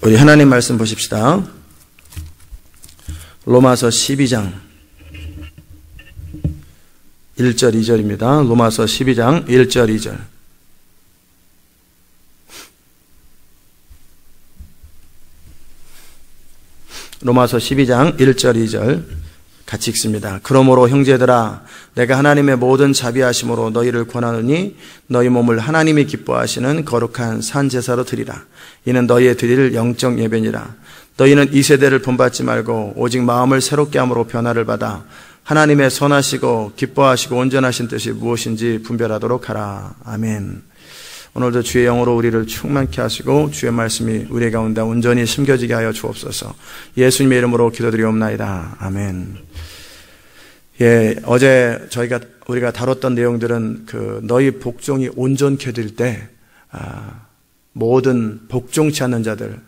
우리 하나님 말씀 보십시다. 로마서 12장 1절 2절입니다. 로마서 12장 1절 2절. 로마서 12장 1절 2절 같이 읽습니다. 그러므로 형제들아 내가 하나님의 모든 자비하심으로 너희를 권하노니 너희 몸을 하나님이 기뻐하시는 거룩한 산 제사로 드리라. 이는 너희의 드릴 영적 예배니라. 너희는 이 세대를 본받지 말고 오직 마음을 새롭게 함으로 변화를 받아 하나님의 선하시고 기뻐하시고 온전하신 뜻이 무엇인지 분별하도록 하라. 아멘. 오늘도 주의 영으로 우리를 충만케 하시고 주의 말씀이 우리 가운데 온전히 심겨지게 하여 주옵소서. 예수님의 이름으로 기도드리옵나이다. 아멘. 예, 어제 우리가 다뤘던 내용들은 너희 복종이 온전케 될 때 모든 복종치 않는 자들,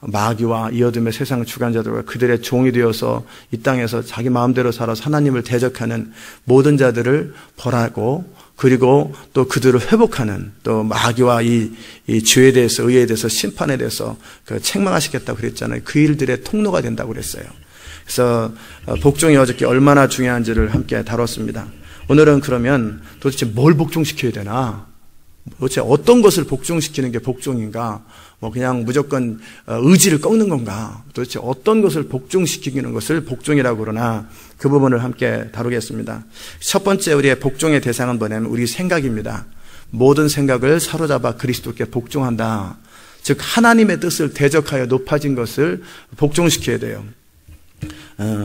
마귀와 이어둠의 세상 주관자들과 그들의 종이 되어서 이 땅에서 자기 마음대로 살아서 하나님을 대적하는 모든 자들을 벌하고, 그리고 또 그들을 회복하는, 또 마귀와 이 죄에 대해서, 의에 대해서, 심판에 대해서 책망하시겠다고 그랬잖아요. 그 일들의 통로가 된다고 그랬어요. 그래서 복종이 어저께 얼마나 중요한지를 함께 다뤘습니다. 오늘은 그러면 도대체 뭘 복종시켜야 되나? 도대체 어떤 것을 복종시키는 게 복종인가? 그냥 무조건 의지를 꺾는 건가? 도대체 어떤 것을 복종시키는 것을 복종이라고 그러나 그 부분을 함께 다루겠습니다. 첫 번째 우리의 복종의 대상은 뭐냐면 우리 생각입니다. 모든 생각을 사로잡아 그리스도께 복종한다. 즉 하나님의 뜻을 대적하여 높아진 것을 복종시켜야 돼요.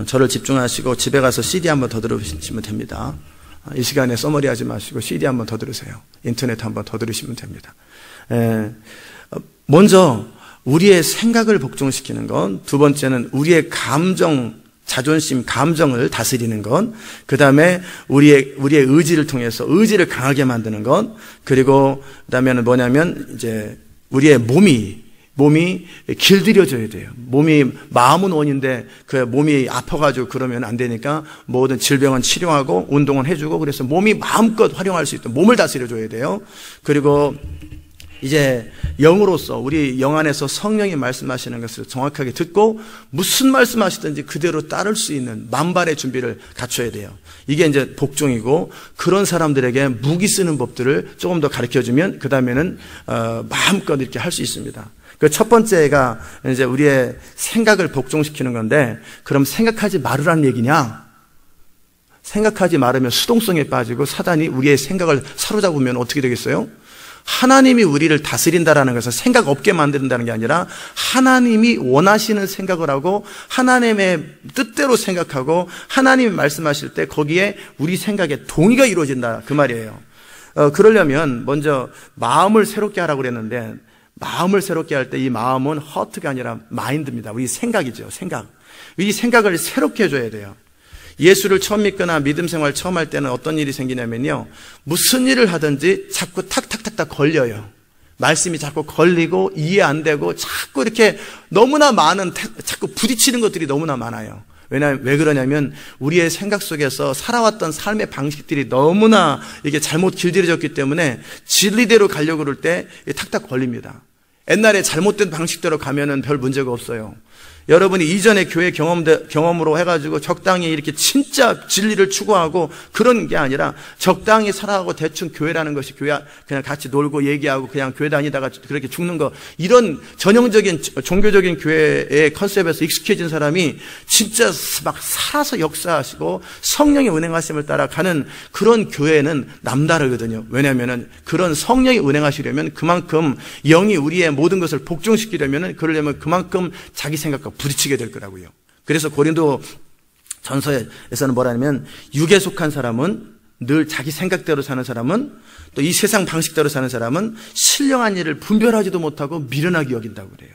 저를 집중하시고 집에 가서 CD 한번 더 들으시면 됩니다. 이 시간에 써머리 하지 마시고 CD 한번 더 들으세요. 인터넷 한번 더 들으시면 됩니다. 먼저 우리의 생각을 복종시키는 건, 두 번째는 우리의 감정, 자존심, 감정을 다스리는 건, 그 다음에 우리의 의지를 통해서 의지를 강하게 만드는 건, 그리고 그 다음에는 뭐냐면 이제 우리의 몸이 길들여져야 돼요. 마음은 원인데 그 몸이 아파가지고 그러면 안 되니까 모든 질병은 치료하고 운동은 해주고, 그래서 몸이 마음껏 활용할 수 있도록 몸을 다스려줘야 돼요. 그리고 이제 영으로서 우리 영 안에서 성령이 말씀하시는 것을 정확하게 듣고 무슨 말씀하시든지 그대로 따를 수 있는 만발의 준비를 갖춰야 돼요. 이게 이제 복종이고, 그런 사람들에게 무기 쓰는 법들을 조금 더 가르쳐주면 그 다음에는 마음껏 이렇게 할 수 있습니다. 그 첫 번째가 이제 우리의 생각을 복종시키는 건데, 그럼 생각하지 말으라는 얘기냐? 생각하지 말으면 수동성에 빠지고 사단이 우리의 생각을 사로잡으면 어떻게 되겠어요? 하나님이 우리를 다스린다라는 것은 생각 없게 만든다는 게 아니라 하나님이 원하시는 생각을 하고 하나님의 뜻대로 생각하고 하나님이 말씀하실 때 거기에 우리 생각에 동의가 이루어진다, 그 말이에요. 그러려면 먼저 마음을 새롭게 하라고 그랬는데, 마음을 새롭게 할 때 이 마음은 허트가 아니라 마인드입니다. 우리 생각이죠. 이 생각을 새롭게 해줘야 돼요. 예수를 처음 믿거나 믿음 생활 처음 할 때는 어떤 일이 생기냐면요, 무슨 일을 하든지 자꾸 탁탁탁탁 걸려요. 말씀이 자꾸 걸리고 이해 안 되고 자꾸 이렇게 너무나 많은, 자꾸 부딪히는 것들이 너무나 많아요. 왜 그러냐면 우리의 생각 속에서 살아왔던 삶의 방식들이 너무나 이게 잘못 길들여졌기 때문에 진리대로 가려고 그럴 때 탁탁 걸립니다. 옛날에 잘못된 방식대로 가면은 별 문제가 없어요. 여러분이 이전에 교회 경험으로 해가지고 적당히 이렇게 진짜 진리를 추구하고 그런 게 아니라 적당히 살아가고 대충 교회라는 것이 교회 그냥 같이 놀고 얘기하고 그냥 교회 다니다가 그렇게 죽는 거, 이런 전형적인 종교적인 교회의 컨셉에서 익숙해진 사람이 진짜 막 살아서 역사하시고 성령의 운행하심을 따라가는 그런 교회는 남다르거든요. 왜냐하면은 그런 성령이 운행하시려면 그만큼 영이 우리의 모든 것을 복종시키려면은 그러려면 그만큼 자기 생각과 부딪히게 될 거라고요. 그래서 고린도 전서에서는 뭐라냐면 육에 속한 사람은, 늘 자기 생각대로 사는 사람은, 또 이 세상 방식대로 사는 사람은 신령한 일을 분별하지도 못하고 미련하게 여긴다고 그래요.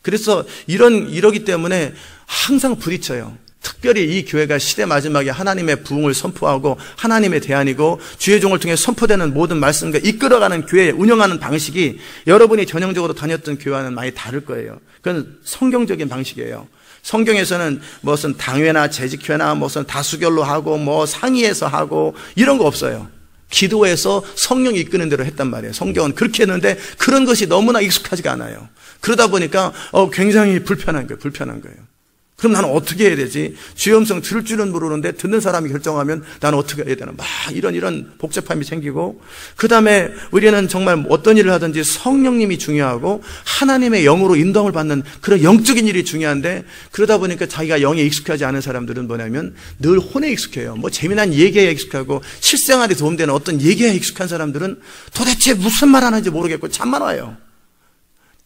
그래서 이러기 때문에 항상 부딪혀요. 특별히 이 교회가 시대 마지막에 하나님의 부흥을 선포하고 하나님의 대안이고 주의 종을 통해 선포되는 모든 말씀과 이끌어가는 교회 운영하는 방식이 여러분이 전형적으로 다녔던 교회와는 많이 다를 거예요. 그건 성경적인 방식이에요. 성경에서는 무슨 당회나 재직회나 무슨 다수결로 하고 뭐 상의해서 하고 이런 거 없어요. 기도해서 성령이 이끄는 대로 했단 말이에요. 성경은 그렇게 했는데 그런 것이 너무나 익숙하지가 않아요. 그러다 보니까 굉장히 불편한 거예요. 그럼 나는 어떻게 해야 되지? 주의 음성 들을 줄은 모르는데 듣는 사람이 결정하면 나는 어떻게 해야 되나? 막 이런 복잡함이 생기고, 그 다음에 우리는 정말 어떤 일을 하든지 성령님이 중요하고 하나님의 영으로 인도함을 받는 그런 영적인 일이 중요한데, 그러다 보니까 자기가 영에 익숙하지 않은 사람들은 뭐냐면 늘 혼에 익숙해요. 뭐 재미난 얘기에 익숙하고 실생활에 도움되는 어떤 얘기에 익숙한 사람들은 도대체 무슨 말 하는지 모르겠고 잠만 와요.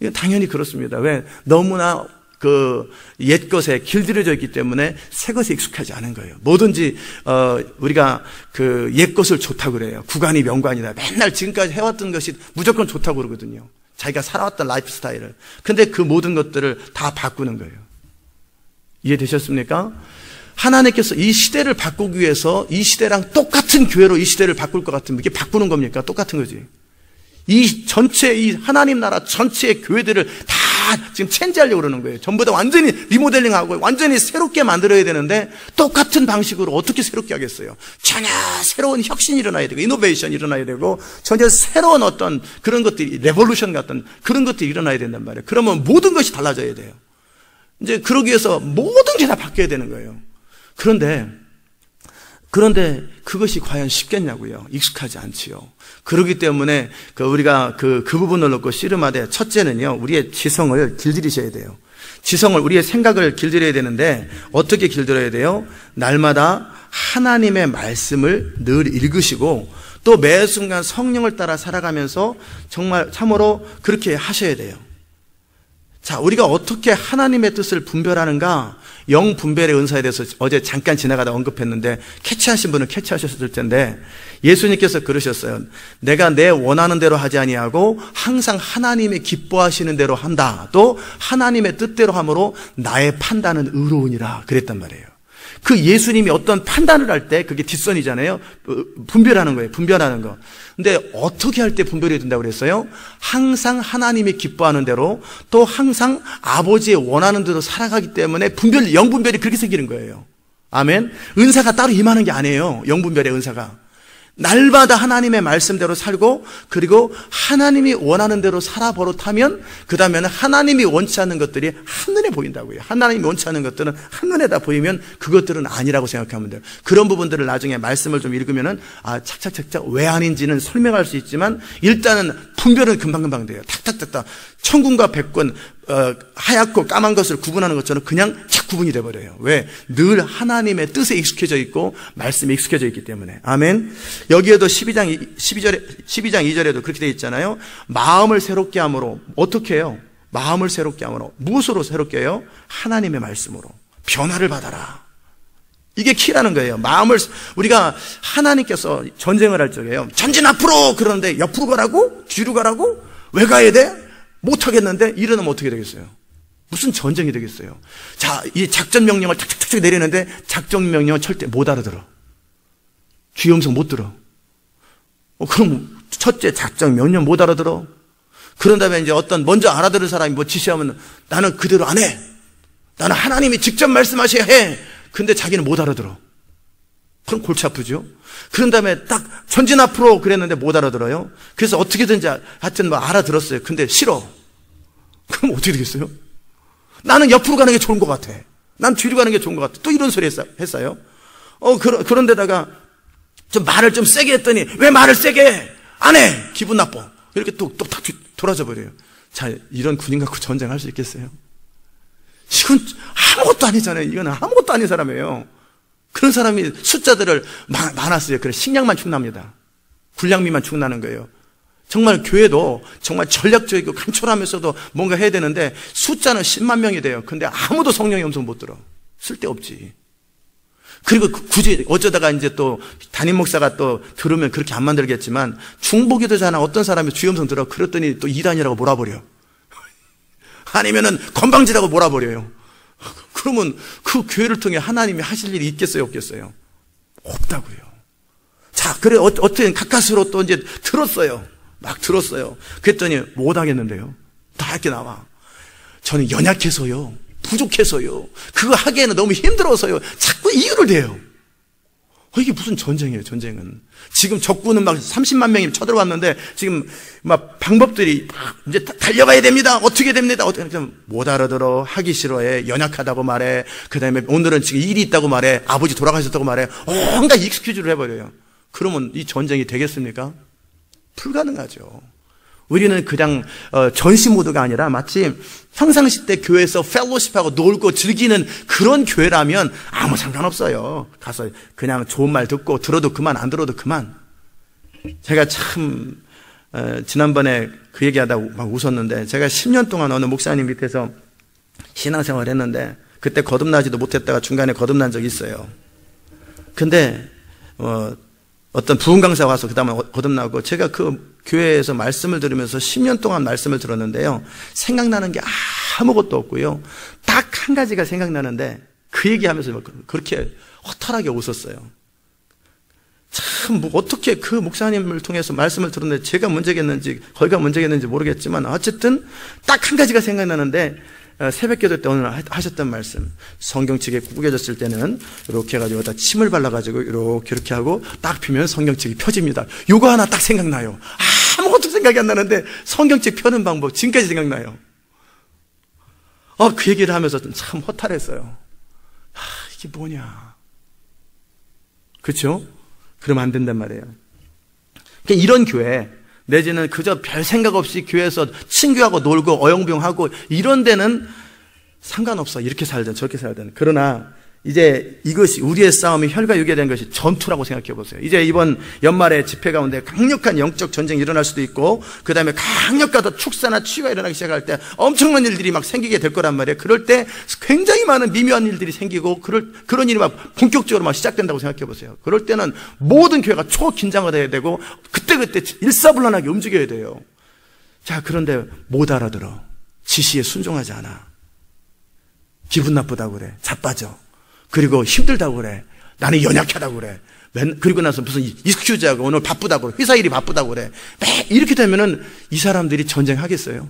이건 당연히 그렇습니다. 왜? 너무나 옛 것에 길들여져 있기 때문에 새 것에 익숙하지 않은 거예요. 뭐든지, 우리가 옛 것을 좋다고 그래요. 구간이 명관이다. 맨날 지금까지 해왔던 것이 무조건 좋다고 그러거든요. 자기가 살아왔던 라이프 스타일을. 근데 그 모든 것들을 다 바꾸는 거예요. 이해되셨습니까? 하나님께서 이 시대를 바꾸기 위해서 이 시대랑 똑같은 교회로 이 시대를 바꿀 것 같으면 이게 바꾸는 겁니까? 똑같은 거지. 이 하나님 나라 전체의 교회들을 다 지금 체인지하려고 그러는 거예요. 전부 다 완전히 리모델링하고 완전히 새롭게 만들어야 되는데 똑같은 방식으로 어떻게 새롭게 하겠어요? 전혀 새로운 혁신이 일어나야 되고 이노베이션이 일어나야 되고 전혀 새로운 어떤 그런 것들이 레볼루션 같은 그런 것들이 일어나야 된단 말이에요. 그러면 모든 것이 달라져야 돼요. 이제 그러기 위해서 모든 게 다 바뀌어야 되는 거예요. 그런데 그것이 과연 쉽겠냐고요? 익숙하지 않지요. 그렇기 때문에 우리가 그 부분을 놓고 씨름하되, 첫째는요, 우리의 지성을 길들이셔야 돼요. 지성을, 우리의 생각을 길들여야 되는데 어떻게 길들여야 돼요? 날마다 하나님의 말씀을 늘 읽으시고 또 매 순간 성령을 따라 살아가면서 정말 참으로 그렇게 하셔야 돼요. 자, 우리가 어떻게 하나님의 뜻을 분별하는가? 영 분별의 은사에 대해서 어제 잠깐 지나가다 언급했는데 캐치하신 분은 캐치하셨을 텐데, 예수님께서 그러셨어요. 내가 내 원하는 대로 하지 아니하고 항상 하나님이 기뻐하시는 대로 한다. 또 하나님의 뜻대로 함으로 나의 판단은 의로우니라 그랬단 말이에요. 그 예수님이 어떤 판단을 할 때 그게 뒷선이잖아요. 분별하는 거예요. 분별하는 거. 근데 어떻게 할 때 분별이 된다고 그랬어요? 항상 하나님이 기뻐하는 대로 또 항상 아버지의 원하는 대로 살아가기 때문에 영분별이 그렇게 생기는 거예요. 아멘. 은사가 따로 임하는 게 아니에요. 영분별의 은사가. 날마다 하나님의 말씀대로 살고 그리고 하나님이 원하는 대로 살아 버릇하면 그 다음에는 하나님이 원치 않는 것들이 한눈에 보인다고요. 하나님이 원치 않는 것들은 한눈에 다 보이면 그것들은 아니라고 생각하면 돼요. 그런 부분들을 나중에 말씀을 좀 읽으면은 착착착착 왜 아닌지는 설명할 수 있지만 일단은 분별은 금방금방 돼요. 탁탁탁탁. 천군과 백군, 하얗고 까만 것을 구분하는 것처럼 그냥 착 구분이 돼버려요. 왜? 늘 하나님의 뜻에 익숙해져 있고 말씀에 익숙해져 있기 때문에. 아멘. 여기에도 12장 2절에도 그렇게 되어 있잖아요. 마음을 새롭게 함으로. 어떻게 해요? 마음을 새롭게 함으로. 무엇으로 새롭게 해요? 하나님의 말씀으로. 변화를 받아라. 이게 키라는 거예요. 우리가 하나님께서 전쟁을 할 적에요. 전진 앞으로! 그러는데 옆으로 가라고? 뒤로 가라고? 왜 가야 돼? 못하겠는데? 이러면 어떻게 되겠어요? 무슨 전쟁이 되겠어요? 자, 이 작전 명령을 탁탁탁 내리는데 작전 명령을 절대 못 알아들어. 주의 음성 못 들어. 그럼 첫째 작전 명령 못 알아들어. 그런 다음에 이제 먼저 알아들은 사람이 뭐 지시하면 나는 그대로 안 해. 나는 하나님이 직접 말씀하셔야 해. 근데 자기는 못 알아들어. 그럼 골치 아프죠? 그런 다음에 딱 전진 앞으로 그랬는데 못 알아들어요. 그래서 어떻게든지 하여튼 알아들었어요. 근데 싫어. 그럼 어떻게 되겠어요? 나는 옆으로 가는 게 좋은 것 같아. 난 뒤로 가는 게 좋은 것 같아. 또 이런 소리 했어요. 그런데다가 좀 말을 좀 세게 했더니 왜 말을 세게 해? 안 해. 기분 나빠. 이렇게 또 탁 돌아져 버려요. 자, 이런 군인 갖고 전쟁할 수 있겠어요? 이건 아무것도 아니잖아요. 이건 아무것도 아닌 사람이에요. 그런 사람이 숫자들을 많았어요. 그래, 식량만 축납니다. 군량미만 축나는 거예요. 정말 교회도 정말 전략적이고 간촐하면서도 뭔가 해야 되는데 숫자는 10만 명이 돼요. 근데 아무도 성령의 음성 못 들어. 쓸데없지. 그리고 굳이 어쩌다가 이제 또 담임 목사가 또 들으면 그렇게 안 만들겠지만 중보기도 하잖아. 어떤 사람이 주의 음성 들어. 그랬더니 또 이단이라고 몰아버려. 아니면은 건방지라고 몰아버려요. 그러면 그 교회를 통해 하나님이 하실 일이 있겠어요, 없겠어요? 없다고요. 자, 그래 어떻게 가까스로 또 이제 들었어요. 막 들었어요. 그랬더니 못 하겠는데요. 다 이렇게 나와. 저는 연약해서요. 부족해서요. 그거 하기에는 너무 힘들어서요. 자꾸 이유를 대요. 이게 무슨 전쟁이에요, 전쟁은. 지금 적군은 막 30만 명이 쳐들어왔는데, 지금 막 방법들이 이제 달려가야 됩니다. 어떻게 됩니다. 못 알아들어. 하기 싫어해. 연약하다고 말해. 그 다음에 오늘은 지금 일이 있다고 말해. 아버지 돌아가셨다고 말해. 온갖 익스큐즈를 해버려요. 그러면 이 전쟁이 되겠습니까? 불가능하죠. 우리는 그냥 전시 모드가 아니라 마치 평상시 때 교회에서 펠로십하고 놀고 즐기는 그런 교회라면 아무 상관없어요. 가서 그냥 좋은 말 듣고 들어도 그만, 안 들어도 그만. 제가 참 지난번에 그 얘기하다 막 웃었는데, 제가 10년 동안 어느 목사님 밑에서 신앙생활을 했는데 그때 거듭나지도 못했다가 중간에 거듭난 적이 있어요. 근데 어떤 부흥 강사가 와서 그 다음에 거듭나고, 제가 그 교회에서 말씀을 들으면서 10년 동안 말씀을 들었는데요, 생각나는 게 아무것도 없고요, 딱 한 가지가 생각나는데 그 얘기하면서 그렇게 허탈하게 웃었어요. 참 어떻게 그 목사님을 통해서 말씀을 들었는데 제가 문제겠는지 거기가 문제겠는지 모르겠지만 어쨌든 딱 한 가지가 생각나는데, 새벽기도 때 오늘 하셨던 말씀, 성경책이 구겨졌을 때는 이렇게 해가지고 다 침을 발라가지고 이렇게 하고 딱 피면 성경책이 펴집니다. 요거 하나 딱 생각나요. 아무것도 생각이 안 나는데 성경책 펴는 방법 지금까지 생각나요. 그 얘기를 하면서 참 허탈했어요. 이게 뭐냐. 그렇죠? 그러면 안 된단 말이에요. 그러니까 이런 교회, 내지는 그저 별 생각 없이 교회에서 친구하고 놀고 어영부영하고 이런 데는 상관없어. 이렇게 살든 저렇게 살든. 그러나 이제 이것이 우리의 싸움이 혈과 육에 대한 것이 전투라고 생각해 보세요. 이제 이번 연말에 집회 가운데 강력한 영적 전쟁이 일어날 수도 있고, 그 다음에 강력한 축사나 치유가 일어나기 시작할 때 엄청난 일들이 막 생기게 될 거란 말이에요. 그럴 때 굉장히 많은 미묘한 일들이 생기고 그런 일이 막 본격적으로 막 시작된다고 생각해 보세요. 그럴 때는 모든 교회가 초긴장을 해야 되고 그때그때 일사불란하게 움직여야 돼요. 자, 그런데 못 알아들어. 지시에 순종하지 않아. 기분 나쁘다고 그래. 자빠져. 그리고 힘들다고 그래. 나는 연약하다고 그래. 그리고 나서 무슨 익스큐즈하고 오늘 바쁘다고 그래. 회사 일이 바쁘다고 그래. 이렇게 되면은 이 사람들이 전쟁하겠어요?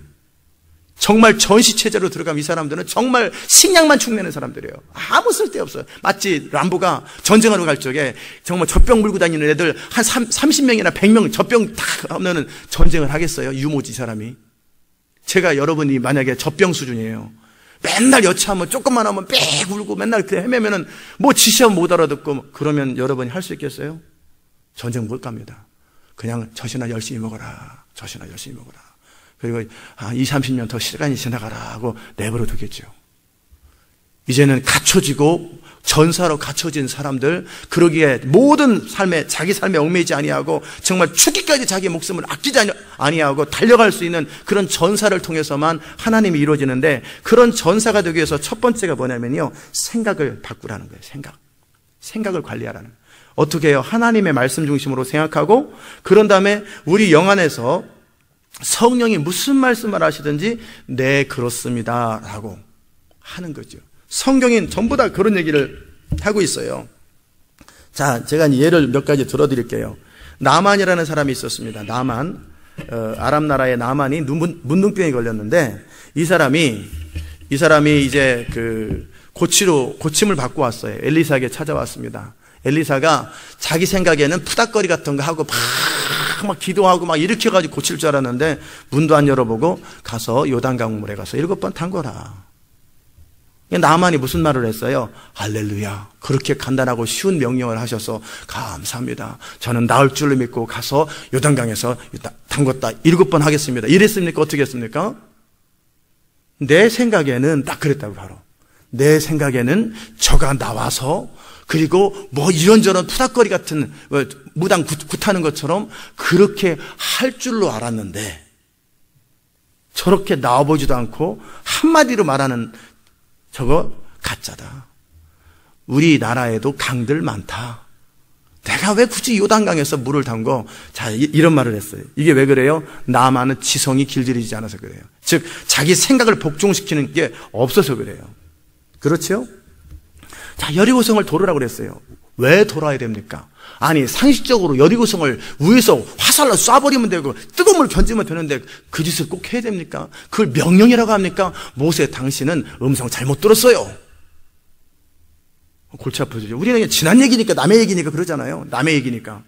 정말 전시체제로 들어가면 이 사람들은 정말 식량만 축내는 사람들이에요. 아무 쓸데없어요. 마치 람보가 전쟁하러 갈 적에 정말 젖병 물고 다니는 애들 한 30명이나 100명 젖병 다 하면은 전쟁을 하겠어요? 유모지 사람이. 제가 여러분이 만약에 젖병 수준이에요. 맨날 여차하면 조금만 하면 빽 울고 맨날 그렇게 헤매면은 뭐 지시하면 못 알아듣고, 그러면 여러분이 할 수 있겠어요? 전쟁 못 갑니다. 그냥 젖이나 열심히 먹어라. 젖이나 열심히 먹어라. 그리고 20, 30년 더 시간이 지나가라 하고 내버려 두겠죠. 이제는 갖춰지고 전사로 갖춰진 사람들, 그러기에 모든 삶에 자기 삶에 얽매이지 아니하고 정말 죽기까지 자기 목숨을 아끼지 아니하고 달려갈 수 있는 그런 전사를 통해서만 하나님이 이루어지는데, 그런 전사가 되기 위해서 첫 번째가 뭐냐면요, 생각을 바꾸라는 거예요. 생각을 관리하라는 거예요. 어떻게 해요? 하나님의 말씀 중심으로 생각하고, 그런 다음에 우리 영 안에서 성령이 무슨 말씀을 하시든지 네 그렇습니다 라고 하는 거죠. 성경인 전부 다 그런 얘기를 하고 있어요. 자, 제가 예를 몇 가지 들어드릴게요. 나만이라는 사람이 있었습니다. 나만, 아람 나라의 나만이 문둥병에 걸렸는데, 이 사람이 이제 고침을 받고 왔어요. 엘리사에게 찾아왔습니다. 엘리사가 자기 생각에는 푸닥거리 같은 거 하고 막 기도하고 막 일으켜가지고 고칠 줄 알았는데, 문도 안 열어보고 가서 요단강물에 가서 7번 담궈라. 나만이 무슨 말을 했어요? 할렐루야. 그렇게 간단하고 쉬운 명령을 하셔서 감사합니다. 저는 나을 줄로 믿고 가서 요단강에서 담궜다. 7번 하겠습니다. 이랬습니까? 어떻게 했습니까? 내 생각에는 딱 그랬다고. 바로 내 생각에는 저가 나와서 그리고 뭐 이런저런 푸닥거리 같은 무당 굿하는 것처럼 그렇게 할 줄로 알았는데, 저렇게 나와보지도 않고 한마디로 말하는 저거 가짜다. 우리나라에도 강들 많다. 내가 왜 굳이 요단강에서 물을 담궈? 자, 이런 말을 했어요. 이게 왜 그래요? 나만은 지성이 길들이지 않아서 그래요. 즉 자기 생각을 복종시키는 게 없어서 그래요. 그렇죠? 자, 여리고성을 돌으라고 그랬어요. 왜 돌아야 됩니까? 아니, 상식적으로 여리고성을 위에서 화살로 쏴버리면 되고 뜨거운 물 던지면 되는데 그 짓을 꼭 해야 됩니까? 그걸 명령이라고 합니까? 모세, 당신은 음성 잘못 들었어요. 골치 아프죠. 우리는 지난 얘기니까, 남의 얘기니까 그러잖아요. 남의 얘기니까.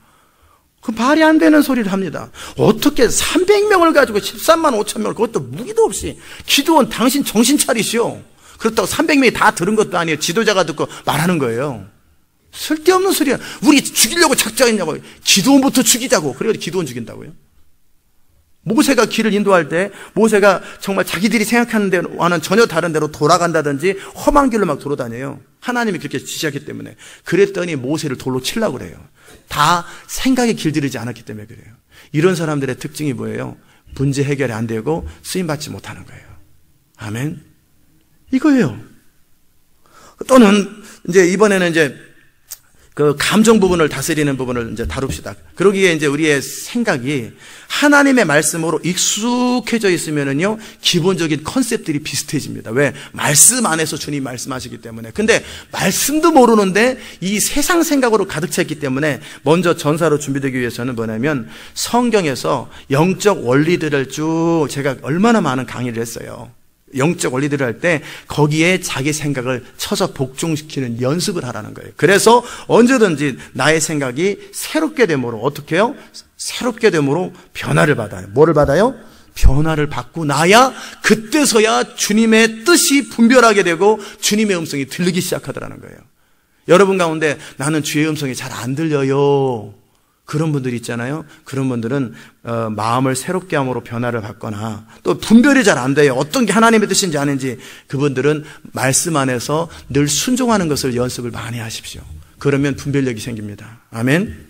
그 말이 안 되는 소리를 합니다. 어떻게 300명을 가지고 13만 5천 명을, 그것도 무기도 없이, 기도원 당신 정신 차리시오. 그렇다고 300명이 다 들은 것도 아니에요. 지도자가 듣고 말하는 거예요. 쓸데없는 소리야. 우리 죽이려고 작정했냐고. 기도원부터 죽이자고. 그래서 기도원 죽인다고요. 모세가 길을 인도할 때 모세가 정말 자기들이 생각하는 데와는 전혀 다른 데로 돌아간다든지 험한 길로 막 돌아다녀요. 하나님이 그렇게 지시했기 때문에. 그랬더니 모세를 돌로 치려고 그래요. 다 생각에 길들이지 않았기 때문에 그래요. 이런 사람들의 특징이 뭐예요? 문제 해결이 안 되고 쓰임받지 못하는 거예요. 아멘. 이거예요. 또는 이제 이번에는 이제 그 감정 부분을 다스리는 부분을 이제 다룹시다. 그러기에 이제 우리의 생각이 하나님의 말씀으로 익숙해져 있으면은요, 기본적인 컨셉들이 비슷해집니다. 왜? 말씀 안에서 주님 말씀하시기 때문에. 근데 말씀도 모르는데 이 세상 생각으로 가득 차 있기 때문에 먼저 전사로 준비되기 위해서는 뭐냐면 성경에서 영적 원리들을 쭉 제가 얼마나 많은 강의를 했어요. 영적 원리들을 할 때 거기에 자기 생각을 쳐서 복종시키는 연습을 하라는 거예요. 그래서 언제든지 나의 생각이 새롭게 됨으로 어떻게 해요? 새롭게 됨으로 변화를 받아요. 뭐를 받아요? 변화를 받고 나야 그때서야 주님의 뜻이 분별하게 되고 주님의 음성이 들리기 시작하더라는 거예요. 여러분 가운데 나는 주의 음성이 잘 안 들려요. 그런 분들이 있잖아요. 그런 분들은 마음을 새롭게 함으로 변화를 받거나 또 분별이 잘 안 돼요. 어떤 게 하나님의 뜻인지 아닌지. 그분들은 말씀 안에서 늘 순종하는 것을 연습을 많이 하십시오. 그러면 분별력이 생깁니다. 아멘.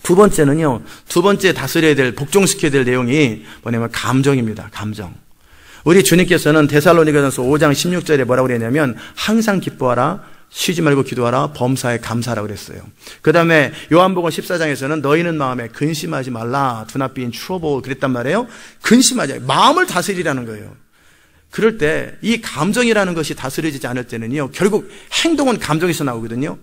두 번째는요. 두 번째 다스려야 될, 복종시켜야 될 내용이 뭐냐면 감정입니다. 감정. 우리 주님께서는 데살로니가전서 5장 16절에 뭐라고 그랬냐면 항상 기뻐하라, 쉬지 말고 기도하라, 범사에 감사하라고 그랬어요. 그 다음에 요한복음 14장에서는 너희는 마음에 근심하지 말라, do not be in trouble 그랬단 말이에요. 근심하지, 마음을 다스리라는 거예요. 그럴 때 이 감정이라는 것이 다스려지지 않을 때는요, 결국 행동은 감정에서 나오거든요.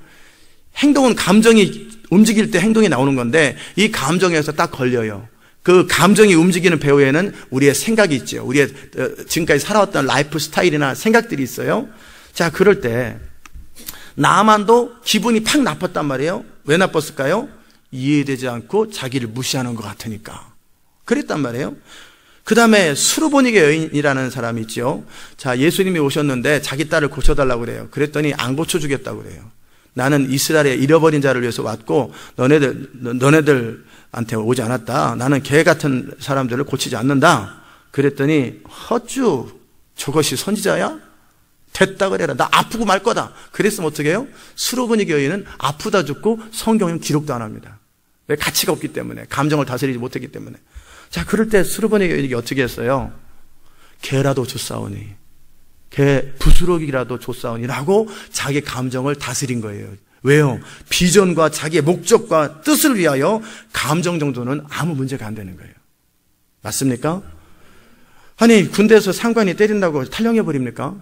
행동은 감정이 움직일 때 행동이 나오는 건데 이 감정에서 딱 걸려요. 그 감정이 움직이는 배후에는 우리의 생각이 있죠. 우리의 지금까지 살아왔던 라이프 스타일이나 생각들이 있어요. 자, 그럴 때 나만도 기분이 팍 나빴단 말이에요. 왜 나빴을까요? 이해되지 않고 자기를 무시하는 것 같으니까. 그랬단 말이에요. 그 다음에 수르보니게 여인이라는 사람이 있죠. 자, 예수님이 오셨는데 자기 딸을 고쳐달라고 그래요. 그랬더니 안 고쳐주겠다고 그래요. 나는 이스라엘에 잃어버린 자를 위해서 왔고 너네들한테 오지 않았다. 나는 개 같은 사람들을 고치지 않는다. 그랬더니 헛주, 저것이 선지자야? 됐다 그래라. 나 아프고 말 거다. 그랬으면 어떻게 해요? 수르보니게 여인은 아프다 죽고 성경은 기록도 안 합니다. 왜? 가치가 없기 때문에. 감정을 다스리지 못했기 때문에. 자, 그럴 때 수르보니게 여인이 어떻게 했어요? 개라도 줬사오니, 개 부스러기라도 줬사오니라고 자기 감정을 다스린 거예요. 왜요? 비전과 자기의 목적과 뜻을 위하여 감정 정도는 아무 문제가 안 되는 거예요. 맞습니까? 아니, 군대에서 상관이 때린다고 탈령해버립니까?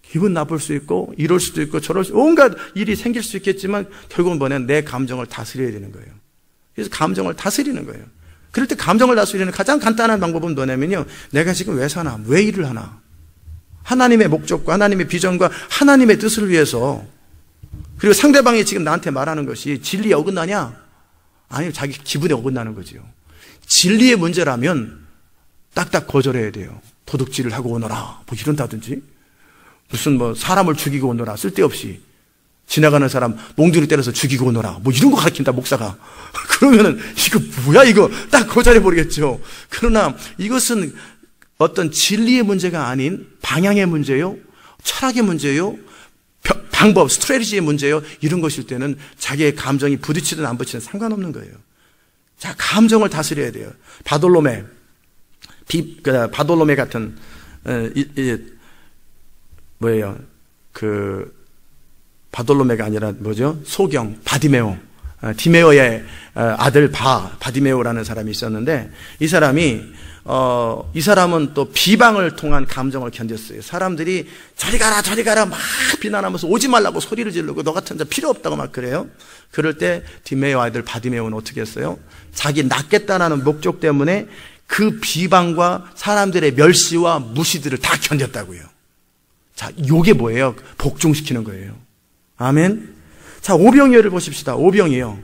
기분 나쁠 수 있고 이럴 수도 있고 저럴 수, 온갖 일이 생길 수 있겠지만 결국은 뭐냐면 내 감정을 다스려야 되는 거예요. 그래서 감정을 다스리는 거예요. 그럴 때 감정을 다스리는 가장 간단한 방법은 뭐냐면요, 내가 지금 왜 사나? 왜 일을 하나? 하나님의 목적과 하나님의 비전과 하나님의 뜻을 위해서. 그리고 상대방이 지금 나한테 말하는 것이 진리에 어긋나냐? 아니요, 자기 기분에 어긋나는 거지요. 진리의 문제라면 딱딱 거절해야 돼요. 도둑질을 하고 오너라 뭐 이런다든지, 무슨 뭐 사람을 죽이고 오너라, 쓸데없이 지나가는 사람 몽둥이 때려서 죽이고 오너라 뭐 이런 거 가르친다 목사가. 그러면은 이거 뭐야, 이거 딱 거절해 버리겠죠. 그러나 이것은 어떤 진리의 문제가 아닌 방향의 문제요, 철학의 문제요, 방법, 스트래티지의 문제요, 이런 것일 때는 자기의 감정이 부딪히든 안 부딪히든 상관없는 거예요. 자, 감정을 다스려야 돼요. 바돌로메 같은 뭐예요? 바돌로메가 아니라 뭐죠? 소경, 바디메오. 디메오의 아들 바디메오라는 사람이 있었는데 이 사람은 또 비방을 통한 감정을 견뎠어요. 사람들이 저리 가라 막 비난하면서 오지 말라고 소리를 지르고 너 같은 자 필요 없다고 막 그래요. 그럴 때 디메오 아들 바디메오는 어떻게 했어요? 자기 낫겠다라는 목적 때문에 그 비방과 사람들의 멸시와 무시들을 다 견뎠다고요. 자, 요게 뭐예요? 복종시키는 거예요. 아멘. 자, 오병이어를 보십시다. 오병이어.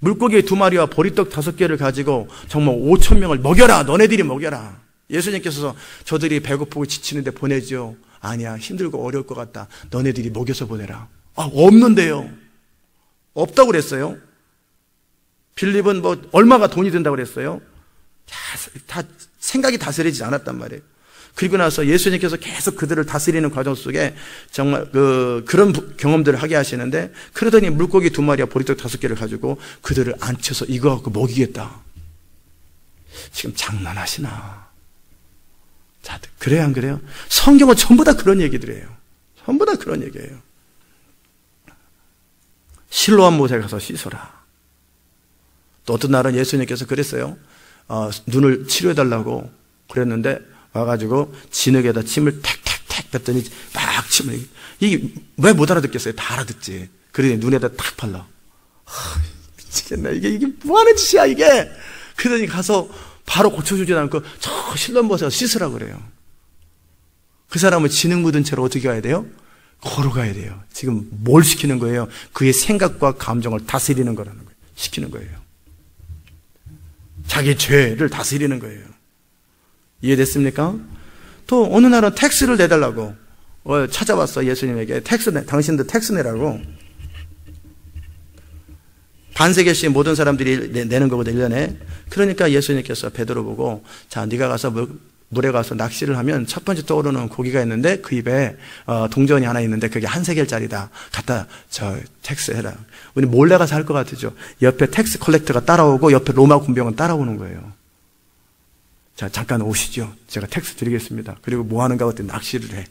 물고기 2마리와 보리떡 5개를 가지고 정말 5,000명을 먹여라. 너네들이 먹여라. 예수님께서 저들이 배고프고 지치는데 보내죠. 아니야. 힘들고 어려울 것 같다. 너네들이 먹여서 보내라. 아, 없는데요. 없다고 그랬어요. 빌립은 뭐 얼마가 돈이 든다고 그랬어요. 다 생각이 다스리지 않았단 말이에요. 그리고 나서 예수님께서 계속 그들을 다스리는 과정 속에 정말 그런 경험들을 하게 하시는데, 그러더니 물고기 2마리와 보리떡 5개를 가지고 그들을 앉혀서 이거 갖고 먹이겠다. 지금 장난하시나? 자, 그래요, 안 그래요? 성경은 전부 다 그런 얘기들이에요. 전부 다 그런 얘기예요. 실로암 못에 가서 씻어라. 또 어떤 날은 예수님께서 그랬어요. 눈을 치료해달라고 그랬는데 와가지고 진흙에다 침을 탁탁탁 뱉더니 막 침을, 이게 왜 못 알아듣겠어요? 다 알아듣지. 그러더니 눈에다 탁 발라. 미치겠네. 이게 뭐 하는 짓이야, 이게. 그러더니 가서 바로 고쳐주지 않고 저 실로암못에서 씻으라고 그래요. 그 사람은 진흙 묻은 채로 어떻게 가야 돼요? 걸어가야 돼요. 지금 뭘 시키는 거예요? 그의 생각과 감정을 다스리는 거라는 거예요. 시키는 거예요. 자기 죄를 다스리는 거예요. 이해됐습니까? 또 어느 날은 텍스를 내달라고 찾아왔어. 예수님에게 당신들 텍스 내라고. 반세겔씩 모든 사람들이 내는 거거든, 1년에. 그러니까 예수님께서 베드로 보고, 자, 네가 가서 물에 가서 낚시를 하면 첫 번째 떠오르는 고기가 있는데 그 입에 동전이 하나 있는데 그게 1세겔짜리다. 갖다 텍스 해라. 우리 몰래 가서 할 것 같으죠. 옆에 텍스 컬렉터가 따라오고 옆에 로마 군병은 따라오는 거예요. 자, 잠깐 오시죠. 제가 텍스 드리겠습니다. 그리고 뭐 하는가 봤더니 낚시를 해.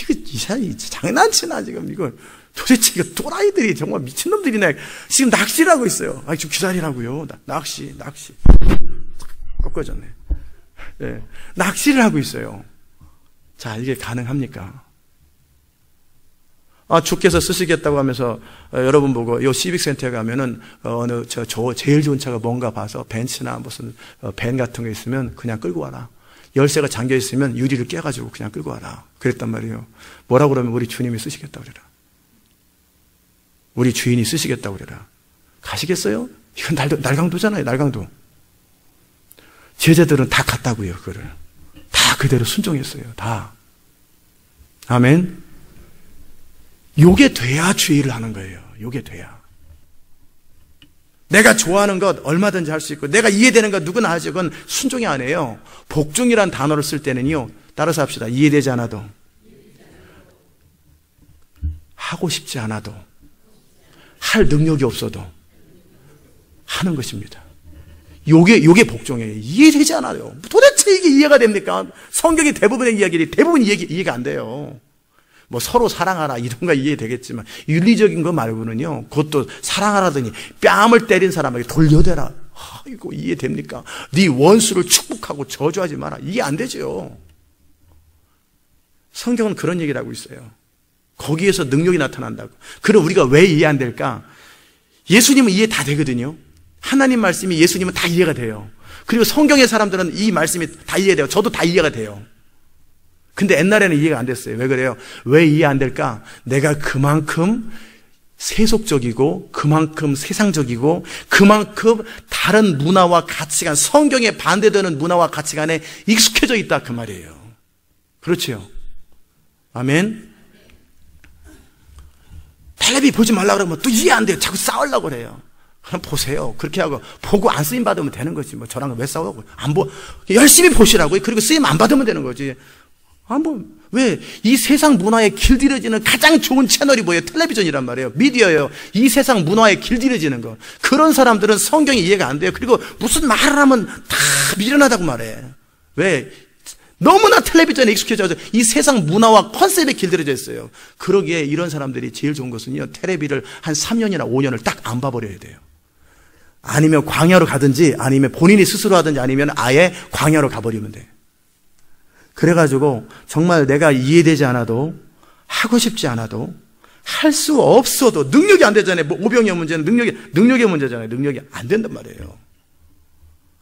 이 사람이 장난치나 지금 이거. 도대체 이거 또라이들이 정말 미친놈들이네. 지금 낚시를 하고 있어요. 좀 기다리라고요. 낚시. 꺾어졌네. 네. 낚시를 하고 있어요. 자, 이게 가능합니까? 주께서 쓰시겠다고 하면서 여러분 보고 요 시빅센터에 가면은 제일 좋은 차가 뭔가 봐서 벤츠나 무슨 밴 같은 거 있으면 그냥 끌고 와라. 열쇠가 잠겨 있으면 유리를 깨가지고 그냥 끌고 와라. 그랬단 말이에요. 뭐라고 그러면 우리 주님이 쓰시겠다고 그래라. 우리 주인이 쓰시겠다고 그래라. 가시겠어요? 이건 날강도잖아요. 날강도. 제자들은 다 갔다고요. 그거를 다 그대로 순종했어요. 다. 아멘. 요게 돼야 주의를 하는 거예요. 요게 돼야. 내가 좋아하는 것 얼마든지 할 수 있고 내가 이해되는 것 누구나 하지. 그건 순종이 아니에요. 복종이란 단어를 쓸 때는요, 따라서 합시다. 이해되지 않아도, 하고 싶지 않아도, 할 능력이 없어도 하는 것입니다. 요게 복종이에요. 이해되지 않아요. 도대체 이게 이해가 됩니까? 성경의 대부분의 이야기들이 대부분 이해가 안 돼요. 뭐 서로 사랑하라 이런 거 이해되겠지만 윤리적인 거 말고는요, 그것도 사랑하라더니 뺨을 때린 사람에게 돌려대라. 이거 이해됩니까? 네 원수를 축복하고 저주하지 마라. 이해 안 되죠. 성경은 그런 얘기를 하고 있어요. 거기에서 능력이 나타난다고. 그럼 우리가 왜 이해 안 될까? 예수님은 이해 다 되거든요. 하나님 말씀이 예수님은 다 이해가 돼요. 그리고 성경의 사람들은 이 말씀이 다 이해돼요. 저도 다 이해가 돼요. 근데 옛날에는 이해가 안 됐어요. 왜 그래요? 왜 이해 안 될까? 내가 그만큼 세속적이고 그만큼 세상적이고 그만큼 다른 문화와 가치관, 성경에 반대되는 문화와 가치관에 익숙해져 있다 그 말이에요. 그렇죠? 아멘. 텔레비 보지 말라 그러면 또 이해 안 돼요. 자꾸 싸우려고 그래요. 그럼 보세요. 그렇게 하고 보고 안 쓰임 받으면 되는 거지. 뭐 저랑 왜 싸우고 열심히 보시라고요. 그리고 쓰임 안 받으면 되는 거지. 왜 이 세상 문화에 길들여지는 가장 좋은 채널이 뭐예요? 텔레비전이란 말이에요. 미디어예요. 이 세상 문화에 길들여지는 거. 그런 사람들은 성경이 이해가 안 돼요. 그리고 무슨 말을 하면 다 미련하다고 말해. 왜? 너무나 텔레비전에 익숙해져서 이 세상 문화와 컨셉에 길들여져 있어요. 그러기에 이런 사람들이 제일 좋은 것은요, 텔레비를 한 3년이나 5년을 딱 안 봐버려야 돼요. 아니면 광야로 가든지 아니면 본인이 스스로 하든지 아니면 아예 광야로 가버리면 돼요. 그래가지고 정말 내가 이해되지 않아도, 하고 싶지 않아도, 할 수 없어도, 능력이 안 되잖아요. 오병이어 문제는 능력의 문제잖아요. 능력이 안 된단 말이에요.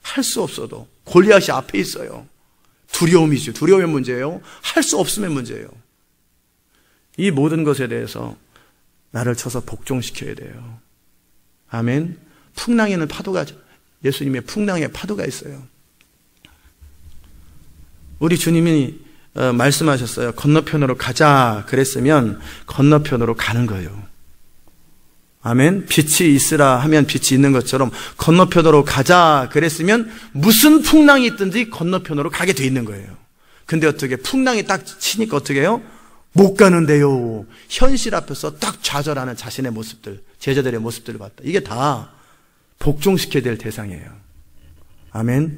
할 수 없어도 골리앗이 앞에 있어요. 두려움이죠. 두려움의 문제예요. 할 수 없음의 문제예요. 이 모든 것에 대해서 나를 쳐서 복종시켜야 돼요. 아멘. 풍랑에는 파도가, 예수님의 풍랑에 파도가 있어요. 우리 주님이 말씀하셨어요. 건너편으로 가자 그랬으면 건너편으로 가는 거예요. 아멘. 빛이 있으라 하면 빛이 있는 것처럼 건너편으로 가자 그랬으면 무슨 풍랑이 있든지 건너편으로 가게 돼 있는 거예요. 근데 어떻게 풍랑이 딱 치니까 어떻게 해요? 못 가는데요. 현실 앞에서 딱 좌절하는 자신의 모습들, 제자들의 모습들을 봤다. 이게 다 복종시켜야 될 대상이에요. 아멘.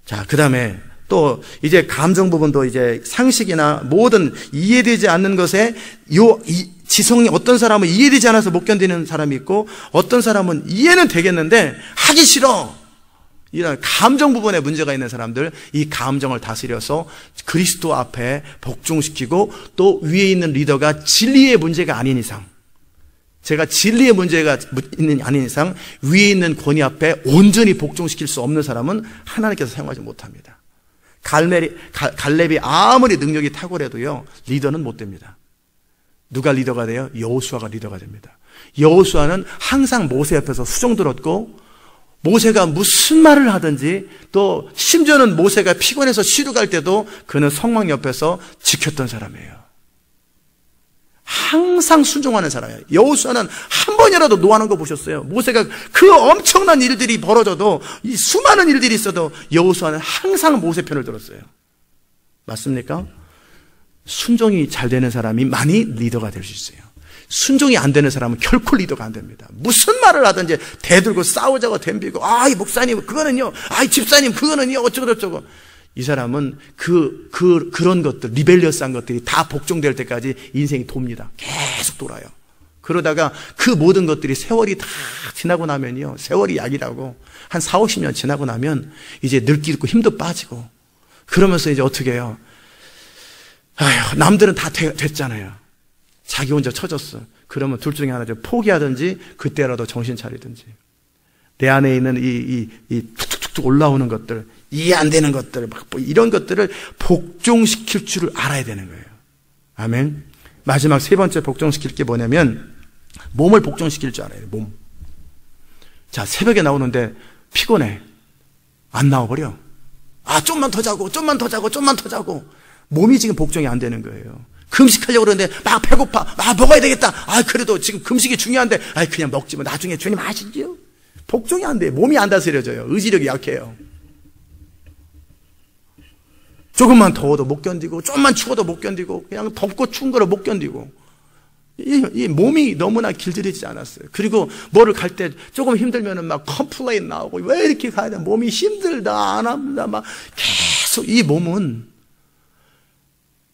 자, 그 다음에 또 이제 감정 부분도 이제 상식이나 모든 이해되지 않는 것에 지성이 어떤 사람은 이해되지 않아서 못 견디는 사람이 있고 어떤 사람은 이해는 되겠는데 하기 싫어. 이런 감정 부분에 문제가 있는 사람들, 이 감정을 다스려서 그리스도 앞에 복종시키고 또 위에 있는 리더가 진리의 문제가 아닌 이상, 제가 진리의 문제가 아닌 이상 위에 있는 권위 앞에 온전히 복종시킬 수 없는 사람은 하나님께서 사용하지 못합니다. 갈렙이 아무리 능력이 탁월해도요, 리더는 못 됩니다. 누가 리더가 돼요? 여호수아가 리더가 됩니다. 여호수아는 항상 모세 옆에서 수종 들었고 모세가 무슨 말을 하든지 또 심지어는 모세가 피곤해서 쉬러 갈 때도 그는 성막 옆에서 지켰던 사람이에요. 항상 순종하는 사람이에요. 여호수아는 한 번이라도 노하는 거 보셨어요? 모세가 그 엄청난 일들이 벌어져도 이 수많은 일들이 있어도 여호수아는 항상 모세 편을 들었어요. 맞습니까? 순종이 잘 되는 사람이 많이 리더가 될 수 있어요. 순종이 안 되는 사람은 결코 리더가 안 됩니다. 무슨 말을 하든지 대들고 싸우자고 덤비고, 이 목사님 그거는요, 이 집사님 그거는요, 어쩌고저쩌고. 이 사람은 그런 것들, 리벨리어스한 것들이 다 복종될 때까지 인생이 돕니다. 계속 돌아요. 그러다가 그 모든 것들이 세월이 다 지나고 나면요, 세월이 약이라고 한 4, 50년 지나고 나면 이제 늙기도 힘도 빠지고 그러면서 이제 어떻게 해요? 남들은 다 됐잖아요. 자기 혼자 처졌어. 그러면 둘 중에 하나죠. 포기하든지 그때라도 정신 차리든지. 내 안에 있는 이 툭툭툭 올라오는 것들, 이해 안 되는 것들, 이런 것들을 복종시킬 줄을 알아야 되는 거예요. 아멘. 마지막 세 번째 복종시킬 게 뭐냐면 몸을 복종시킬 줄 알아야 돼요. 몸. 자, 새벽에 나오는데 피곤해. 안 나와버려. 좀만 더 자고, 좀만 더 자고, 좀만 더 자고. 몸이 지금 복종이 안 되는 거예요. 금식하려고 그러는데 막 배고파. 먹어야 되겠다. 그래도 지금 금식이 중요한데 그냥 먹지 뭐. 나중에 주님 아시죠? 복종이 안 돼요. 몸이 안 다스려져요. 의지력이 약해요. 조금만 더워도 못 견디고 좀만 추워도 못 견디고 그냥 덥고 추운 거를 못 견디고 이 몸이 너무나 길들이지 않았어요. 그리고 뭐를 갈 때 조금 힘들면은 막 컴플레인 나오고 왜 이렇게 가야 돼? 몸이 힘들다 안 합니다. 막 계속 이 몸은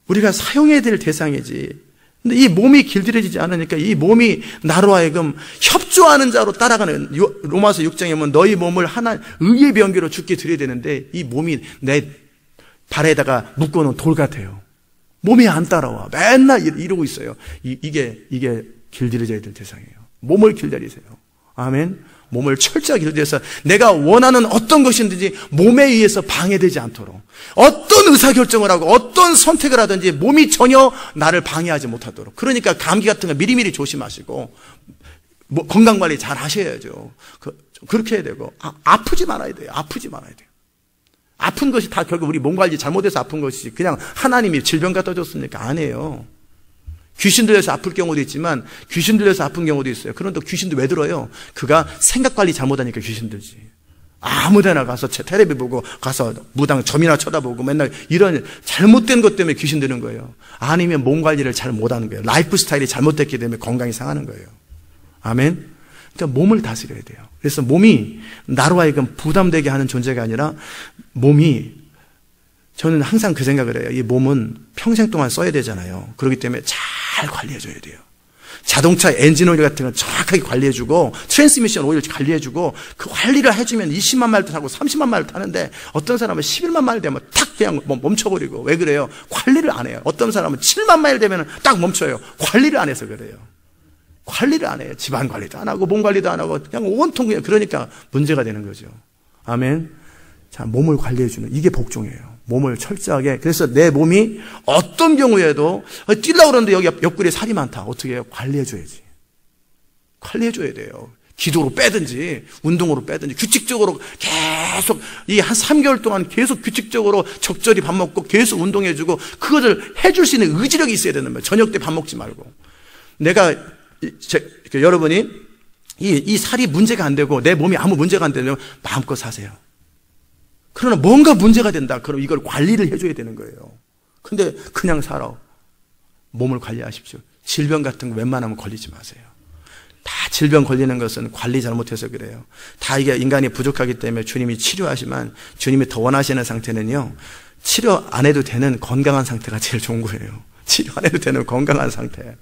우리가 사용해야 될 대상이지. 근데 이 몸이 길들여지지 않으니까 이 몸이 나로 하여금 협조하는 자로 따라가는, 로마서 6장에 보면 너희 몸을 하나 의의 병기로 죽게 드려야 되는데 이 몸이 내 발에다가 묶어놓은 돌 같아요. 몸이 안 따라와. 맨날 이러고 있어요. 이게 길들여져야 될 대상이에요. 몸을 길들이세요. 아멘. 몸을 철저하게 길들여서 내가 원하는 어떤 것이든지 몸에 의해서 방해되지 않도록 어떤 의사결정을 하고 어떤 선택을 하든지 몸이 전혀 나를 방해하지 못하도록. 그러니까 감기 같은 거 미리미리 조심하시고 건강관리 잘 하셔야죠. 그렇게 해야 되고 아프지 말아야 돼요. 아프지 말아야 돼요. 아픈 것이 다 결국 우리 몸 관리 잘못해서 아픈 것이지 그냥 하나님이 질병 갖다 줬습니까? 아니에요. 귀신 들려서 아플 경우도 있지만 귀신 들려서 아픈 경우도 있어요. 그런데 귀신도 왜 들어요? 그가 생각 관리 잘못하니까 귀신 들지. 아무데나 가서 텔레비 보고 가서 무당 점이나 쳐다보고 맨날 이런 잘못된 것 때문에 귀신 드는 거예요. 아니면 몸 관리를 잘 못하는 거예요. 라이프 스타일이 잘못됐기 때문에 건강이 상하는 거예요. 아멘. 그러니까 몸을 다스려야 돼요. 그래서 몸이 나로 하여금 부담되게 하는 존재가 아니라 몸이, 저는 항상 그 생각을 해요. 이 몸은 평생 동안 써야 되잖아요. 그렇기 때문에 잘 관리해줘야 돼요. 자동차 엔진 오일 같은 건 정확하게 관리해주고 트랜스미션 오일 관리해주고 그 관리를 해주면 20만 마일도 타고 30만 마일도 타는데 어떤 사람은 11만 마일 되면 탁 그냥 멈춰버리고. 왜 그래요? 관리를 안 해요. 어떤 사람은 7만 마일 되면 딱 멈춰요. 관리를 안 해서 그래요. 관리를 안 해요. 집안 관리도 안 하고 몸 관리도 안 하고 그냥 온통 그러니까 문제가 되는 거죠. 아멘. 자, 몸을 관리해주는 이게 복종이에요. 몸을 철저하게, 그래서 내 몸이 어떤 경우에도 뛰려고 그러는데 여기 옆구리에 살이 많다. 어떻게 해요? 관리해줘야지. 관리해줘야 돼요. 기도로 빼든지 운동으로 빼든지 규칙적으로 계속 이 한 3개월 동안 계속 규칙적으로 적절히 밥 먹고 계속 운동해주고 그것을 해줄 수 있는 의지력이 있어야 되는 거예요. 저녁 때 밥 먹지 말고. 내가 여러분이 이 살이 문제가 안 되고 내 몸이 아무 문제가 안 되면 마음껏 사세요. 그러나 뭔가 문제가 된다. 그럼 이걸 관리를 해줘야 되는 거예요. 근데 그냥 살아. 몸을 관리하십시오. 질병 같은 거 웬만하면 걸리지 마세요. 다 질병 걸리는 것은 관리 잘못해서 그래요. 다 이게 인간이 부족하기 때문에 주님이 치료하지만 주님이 더 원하시는 상태는요, 치료 안 해도 되는 건강한 상태가 제일 좋은 거예요. 치료 안 해도 되는 건강한 상태.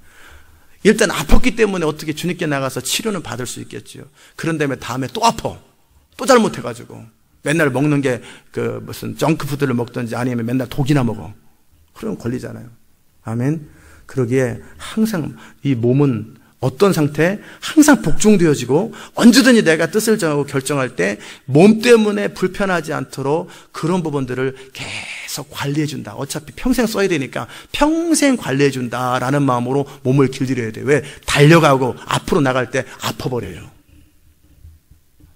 일단 아팠기 때문에 어떻게 주님께 나가서 치료는 받을 수 있겠죠. 그런 다음에 또 아파. 또 잘못해가지고. 맨날 먹는 게 무슨 정크푸드를 먹든지 아니면 맨날 독이나 먹어. 그러면 걸리잖아요. 아멘. 그러기에 항상 이 몸은 어떤 상태? 항상 복종되어지고 언제든지 내가 뜻을 정하고 결정할 때 몸 때문에 불편하지 않도록 그런 부분들을 계속 관리해준다. 어차피 평생 써야 되니까 평생 관리해준다라는 마음으로 몸을 길들여야 돼. 왜? 달려가고 앞으로 나갈 때 아파버려요.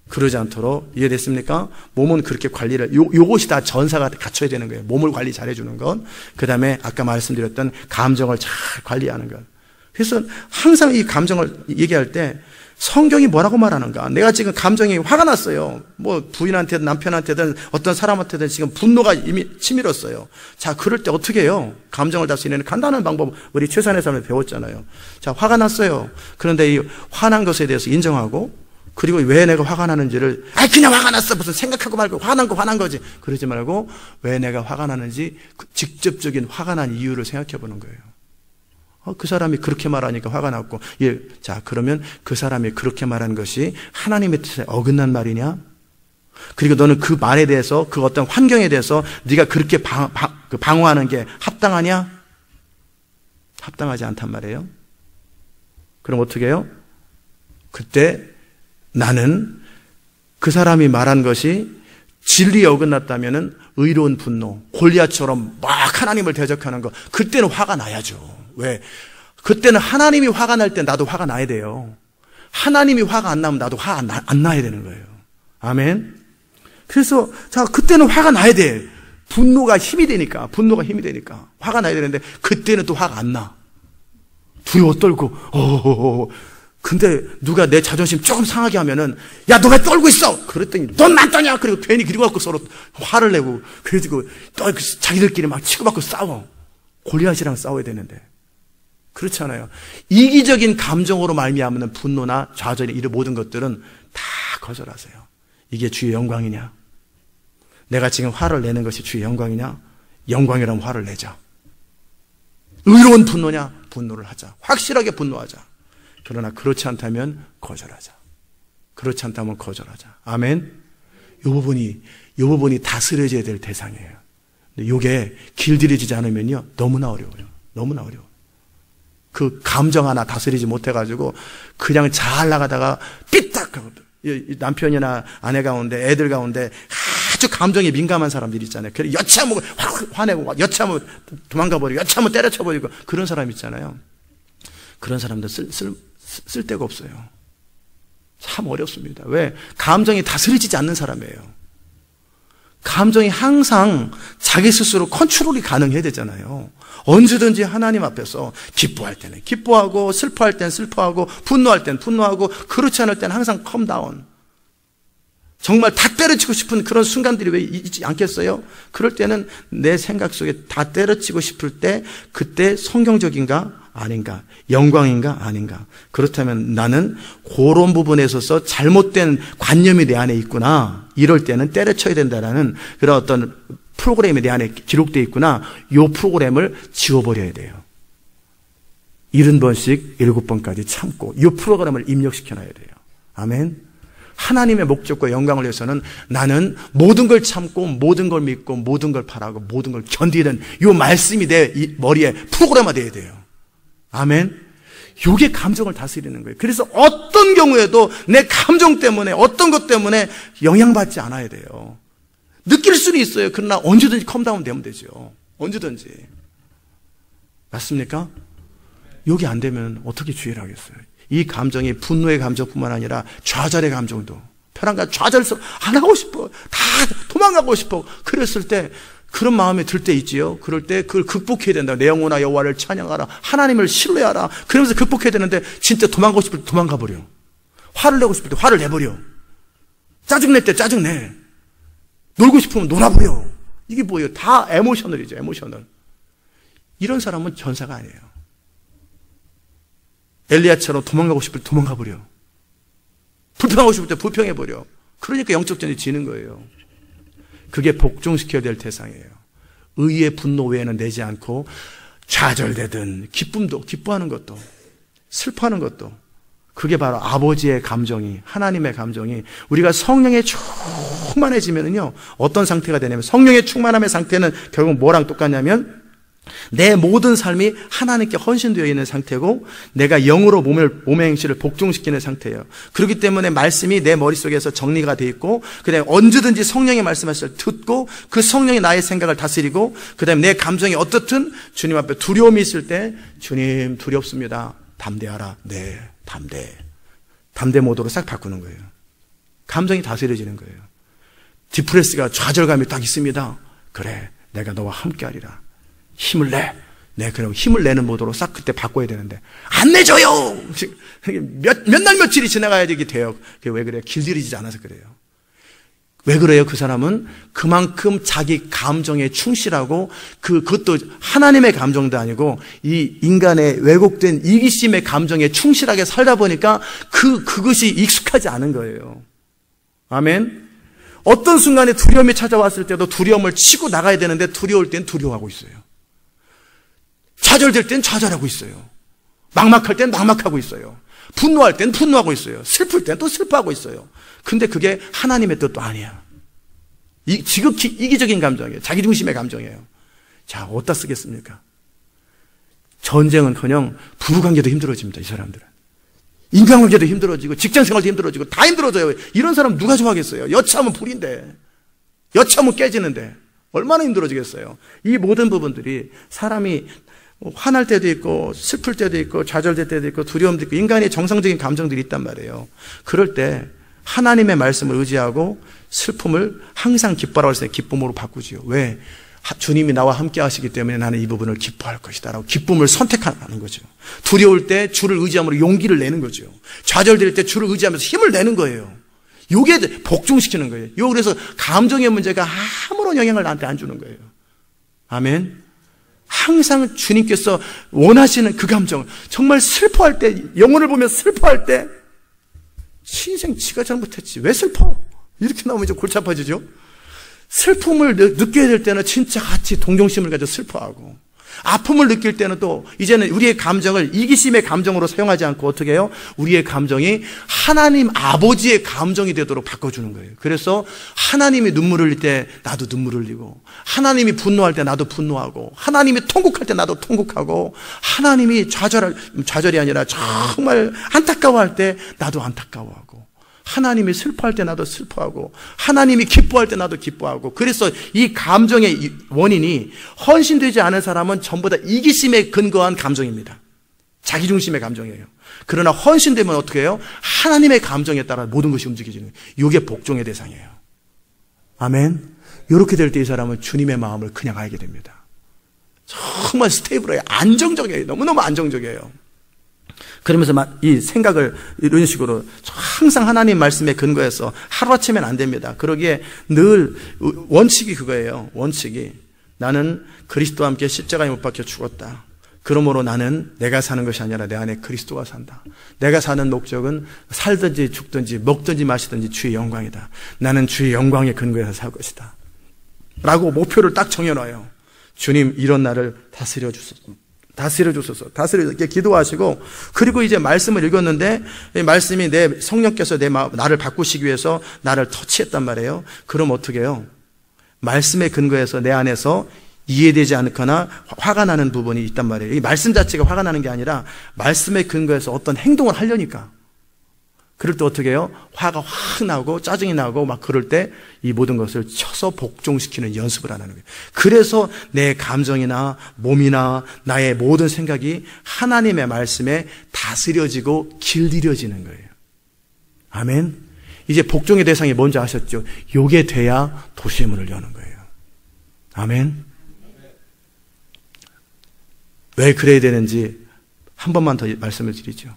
그러지 않도록. 이해됐습니까? 몸은 그렇게 관리를, 요것이 다 전사가 갖춰야 되는 거예요. 몸을 관리 잘해주는 것. 그 다음에 아까 말씀드렸던 감정을 잘 관리하는 것. 그래서 항상 이 감정을 얘기할 때 성경이 뭐라고 말하는가? 내가 지금 감정이 화가 났어요. 뭐 부인한테든 남편한테든 어떤 사람한테든 지금 분노가 이미 치밀었어요. 자, 그럴 때 어떻게 해요? 감정을 다스리는 간단한 방법 우리 최선의 삶을 배웠잖아요. 자, 화가 났어요. 그런데 이 화난 것에 대해서 인정하고, 그리고 왜 내가 화가 나는지를, 그냥 화가 났어. 무슨 생각하고 말고 화난 거지. 그러지 말고 왜 내가 화가 나는지 직접적인 화가 난 이유를 생각해 보는 거예요. 그 사람이 그렇게 말하니까 화가 났고, 자, 그러면 그 사람이 그렇게 말한 것이 하나님의 뜻에 어긋난 말이냐? 그리고 너는 그 말에 대해서, 그 어떤 환경에 대해서 네가 그렇게 방어하는 게 합당하냐? 합당하지 않단 말이에요. 그럼 어떻게 해요? 그때 나는 그 사람이 말한 것이 진리에 어긋났다면은 의로운 분노, 골리앗처럼 막 하나님을 대적하는 거, 그때는 화가 나야죠. 왜? 그때는 하나님이 화가 날 때 나도 화가 나야 돼요. 하나님이 화가 안 나면 나도 화 안 나야 되는 거예요. 아멘. 그래서 자, 그때는 화가 나야 돼. 분노가 힘이 되니까 화가 나야 되는데 그때는 또 화가 안 나. 두려워 떨고 근데 누가 내 자존심 조금 상하게 하면은, 야, 너 왜 떨고 있어? 그랬더니 넌 안 떠냐? 그리고 괜히 그리고 갖고 서로 화를 내고, 그래가지고 또 자기들끼리 막 치고받고 싸워. 골리앗이랑 싸워야 되는데 그렇지 않아요. 이기적인 감정으로 말미암는 분노나 좌절이 이런 모든 것들은 다 거절하세요. 이게 주의 영광이냐? 내가 지금 화를 내는 것이 주의 영광이냐? 영광이라면 화를 내자. 의로운 분노냐? 분노를 하자. 확실하게 분노하자. 그러나 그렇지 않다면 거절하자. 그렇지 않다면 거절하자. 아멘. 이 부분이 다스려져야 될 대상이에요. 근데 이게 길들여지지 않으면요, 너무나 어려워요. 너무나 어려워. 그 감정 하나 다스리지 못해가지고 그냥 잘 나가다가 삐딱하고, 남편이나 아내 가운데 애들 가운데 아주 감정이 민감한 사람들이 있잖아요. 그래 여차하면 화내고 여차하면 도망가버리고 여차하면 때려쳐버리고 그런 사람 있잖아요. 그런 사람들 쓸 데가 없어요. 참 어렵습니다. 왜? 감정이 다스려지지 않는 사람이에요. 감정이 항상 자기 스스로 컨트롤이 가능해야 되잖아요. 언제든지 하나님 앞에서 기뻐할 때는 기뻐하고, 슬퍼할 땐 슬퍼하고, 분노할 땐 분노하고, 그렇지 않을 때는 항상 컴다운. 정말 다 때려치고 싶은 그런 순간들이 왜 있지 않겠어요? 그럴 때는 내 생각 속에 다 때려치고 싶을 때, 그때 성경적인가? 아닌가? 영광인가? 아닌가? 그렇다면 나는 그런 부분에 있어서 잘못된 관념이 내 안에 있구나. 이럴 때는 때려쳐야 된다라는 그런 어떤 프로그램이 내 안에 기록되어 있구나. 이 프로그램을 지워버려야 돼요. 70번씩 7번까지 참고 이 프로그램을 입력시켜놔야 돼요. 아멘. 하나님의 목적과 영광을 위해서는 나는 모든 걸 참고 모든 걸 믿고 모든 걸 바라고 모든 걸 견디는 이 말씀이 내 머리에 프로그램화되어야 돼요. 아멘. 이게 감정을 다스리는 거예요. 그래서 어떤 경우에도 내 감정 때문에 어떤 것 때문에 영향받지 않아야 돼요. 느낄 수는 있어요. 그러나 언제든지 컴다운 되면 되죠. 언제든지. 맞습니까? 여기 안 되면 어떻게 주의를 하겠어요? 이 감정이 분노의 감정뿐만 아니라 좌절의 감정도, 편안과 좌절스러워, 안 하고 싶어, 다 도망가고 싶어, 그랬을 때, 그런 마음이 들 때 있지요. 그럴 때 그걸 극복해야 된다. 내 영혼아 여호와를 찬양하라, 하나님을 신뢰하라, 그러면서 극복해야 되는데 진짜 도망가고 싶을 때 도망가 버려. 화를 내고 싶을 때 화를 내버려. 짜증낼 때 짜증내. 놀고 싶으면 놀아버려. 이게 뭐예요? 다 에모셔널이죠. 에모셔널. 이런 사람은 전사가 아니에요. 엘리야처럼 도망가고 싶을 때 도망가버려. 불평하고 싶을 때 불평해버려. 그러니까 영적 전쟁이 지는 거예요. 그게 복종시켜야 될 대상이에요. 의의 분노 외에는 내지 않고 좌절되든 기쁨도, 기뻐하는 것도, 슬퍼하는 것도, 그게 바로 아버지의 감정이, 하나님의 감정이, 우리가 성령에 충만해지면요 어떤 상태가 되냐면, 성령의 충만함의 상태는 결국 뭐랑 똑같냐면 내 모든 삶이 하나님께 헌신되어 있는 상태고, 내가 영으로 몸의 행실을 복종시키는 상태예요. 그렇기 때문에 말씀이 내 머릿속에서 정리가 되어 있고, 그 다음에 언제든지 성령의 말씀을 듣고 그 성령이 나의 생각을 다스리고, 그 다음에 내 감정이 어떻든 주님 앞에 두려움이 있을 때, 주님 두렵습니다, 담대하라. 네, 담대 모드로 싹 바꾸는 거예요. 감정이 다스려지는 거예요. 디프레스가, 좌절감이 딱 있습니다. 그래, 내가 너와 함께하리라. 힘을 내. 네, 그럼 힘을 내는 모드로 싹 그때 바꿔야 되는데, 안 내줘요! 몇 날 며칠이 지나가야 되게 돼요. 그게 왜 그래요? 길들이지 않아서 그래요. 왜 그래요? 그 사람은 그만큼 자기 감정에 충실하고, 그것도 하나님의 감정도 아니고, 이 인간의 왜곡된 이기심의 감정에 충실하게 살다 보니까 그것이 익숙하지 않은 거예요. 아멘? 어떤 순간에 두려움이 찾아왔을 때도 두려움을 치고 나가야 되는데, 두려울 땐 두려워하고 있어요. 좌절될 땐 좌절하고 있어요. 막막할 땐 막막하고 있어요. 분노할 땐 분노하고 있어요. 슬플 땐 또 슬퍼하고 있어요. 근데 그게 하나님의 뜻도 아니야. 지극히 이기적인 감정이에요. 자기중심의 감정이에요. 자, 어디다 쓰겠습니까? 전쟁은커녕 부부관계도 힘들어집니다. 이 사람들은. 인간관계도 힘들어지고 직장생활도 힘들어지고 다 힘들어져요. 이런 사람 누가 좋아하겠어요? 여차하면 불인데, 여차하면 깨지는데 얼마나 힘들어지겠어요? 이 모든 부분들이 사람이 화날 때도 있고 슬플 때도 있고 좌절될 때도 있고 두려움도 있고 인간의 정상적인 감정들이 있단 말이에요. 그럴 때 하나님의 말씀을 의지하고 슬픔을 항상 기뻐라고 해서 기쁨으로 바꾸지요. 왜? 주님이 나와 함께 하시기 때문에 나는 이 부분을 기뻐할 것이다 라고 기쁨을 선택하는 거죠. 두려울 때 주를 의지함으로 용기를 내는 거죠. 좌절될 때 주를 의지하면서 힘을 내는 거예요. 요게 복종시키는 거예요. 요 그래서 감정의 문제가 아무런 영향을 나한테 안 주는 거예요. 아멘. 항상 주님께서 원하시는 그 감정, 정말 슬퍼할 때, 영혼을 보면 슬퍼할 때, 인생 지가 잘못했지 왜 슬퍼? 이렇게 나오면 이제 골치 아파지죠. 슬픔을 느껴야 될 때는 진짜 같이 동정심을 가지고 슬퍼하고, 아픔을 느낄 때는 또 이제는 우리의 감정을 이기심의 감정으로 사용하지 않고 어떻게 해요? 우리의 감정이 하나님 아버지의 감정이 되도록 바꿔주는 거예요. 그래서 하나님이 눈물 흘릴 때 나도 눈물 흘리고, 하나님이 분노할 때 나도 분노하고, 하나님이 통곡할 때 나도 통곡하고, 하나님이 좌절이 아니라 정말 안타까워할 때 나도 안타까워하고, 하나님이 슬퍼할 때 나도 슬퍼하고, 하나님이 기뻐할 때 나도 기뻐하고. 그래서 이 감정의 원인이, 헌신되지 않은 사람은 전부 다 이기심에 근거한 감정입니다. 자기중심의 감정이에요. 그러나 헌신되면 어떻게 해요? 하나님의 감정에 따라 모든 것이 움직여지는 거예요. 이게 복종의 대상이에요. 아멘. 이렇게 될 때 이 사람은 주님의 마음을 그냥 알게 됩니다. 정말 스테이블해요. 안정적이에요. 너무너무 안정적이에요. 그러면서 이 생각을 이런 식으로 항상 하나님 말씀에 근거해서 하루아침엔 안 됩니다. 그러기에 늘 원칙이 그거예요. 원칙이, 나는 그리스도와 함께 십자가에 못 박혀 죽었다. 그러므로 나는 내가 사는 것이 아니라 내 안에 그리스도가 산다. 내가 사는 목적은 살든지 죽든지 먹든지 마시든지 주의 영광이다. 나는 주의 영광에 근거해서 살 것이다 라고 목표를 딱 정해놔요. 주님, 이런 나를 다스려 주소서. 이렇게 기도하시고, 그리고 이제 말씀을 읽었는데, 이 말씀이 내 성령께서 나를 바꾸시기 위해서 나를 터치했단 말이에요. 그럼 어떻게 해요? 말씀에 근거해서 내 안에서 이해되지 않거나 화가 나는 부분이 있단 말이에요. 이 말씀 자체가 화가 나는 게 아니라 말씀에 근거해서 어떤 행동을 하려니까. 그럴 때 어떻게 해요? 화가 확 나고 짜증이 나고 막 그럴 때 이 모든 것을 쳐서 복종시키는 연습을 안 하는 거예요. 그래서 내 감정이나 몸이나 나의 모든 생각이 하나님의 말씀에 다스려지고 길들여지는 거예요. 아멘. 이제 복종의 대상이 뭔지 아셨죠? 요게 돼야 도시의 문을 여는 거예요. 아멘. 왜 그래야 되는지 한 번만 더 말씀을 드리죠.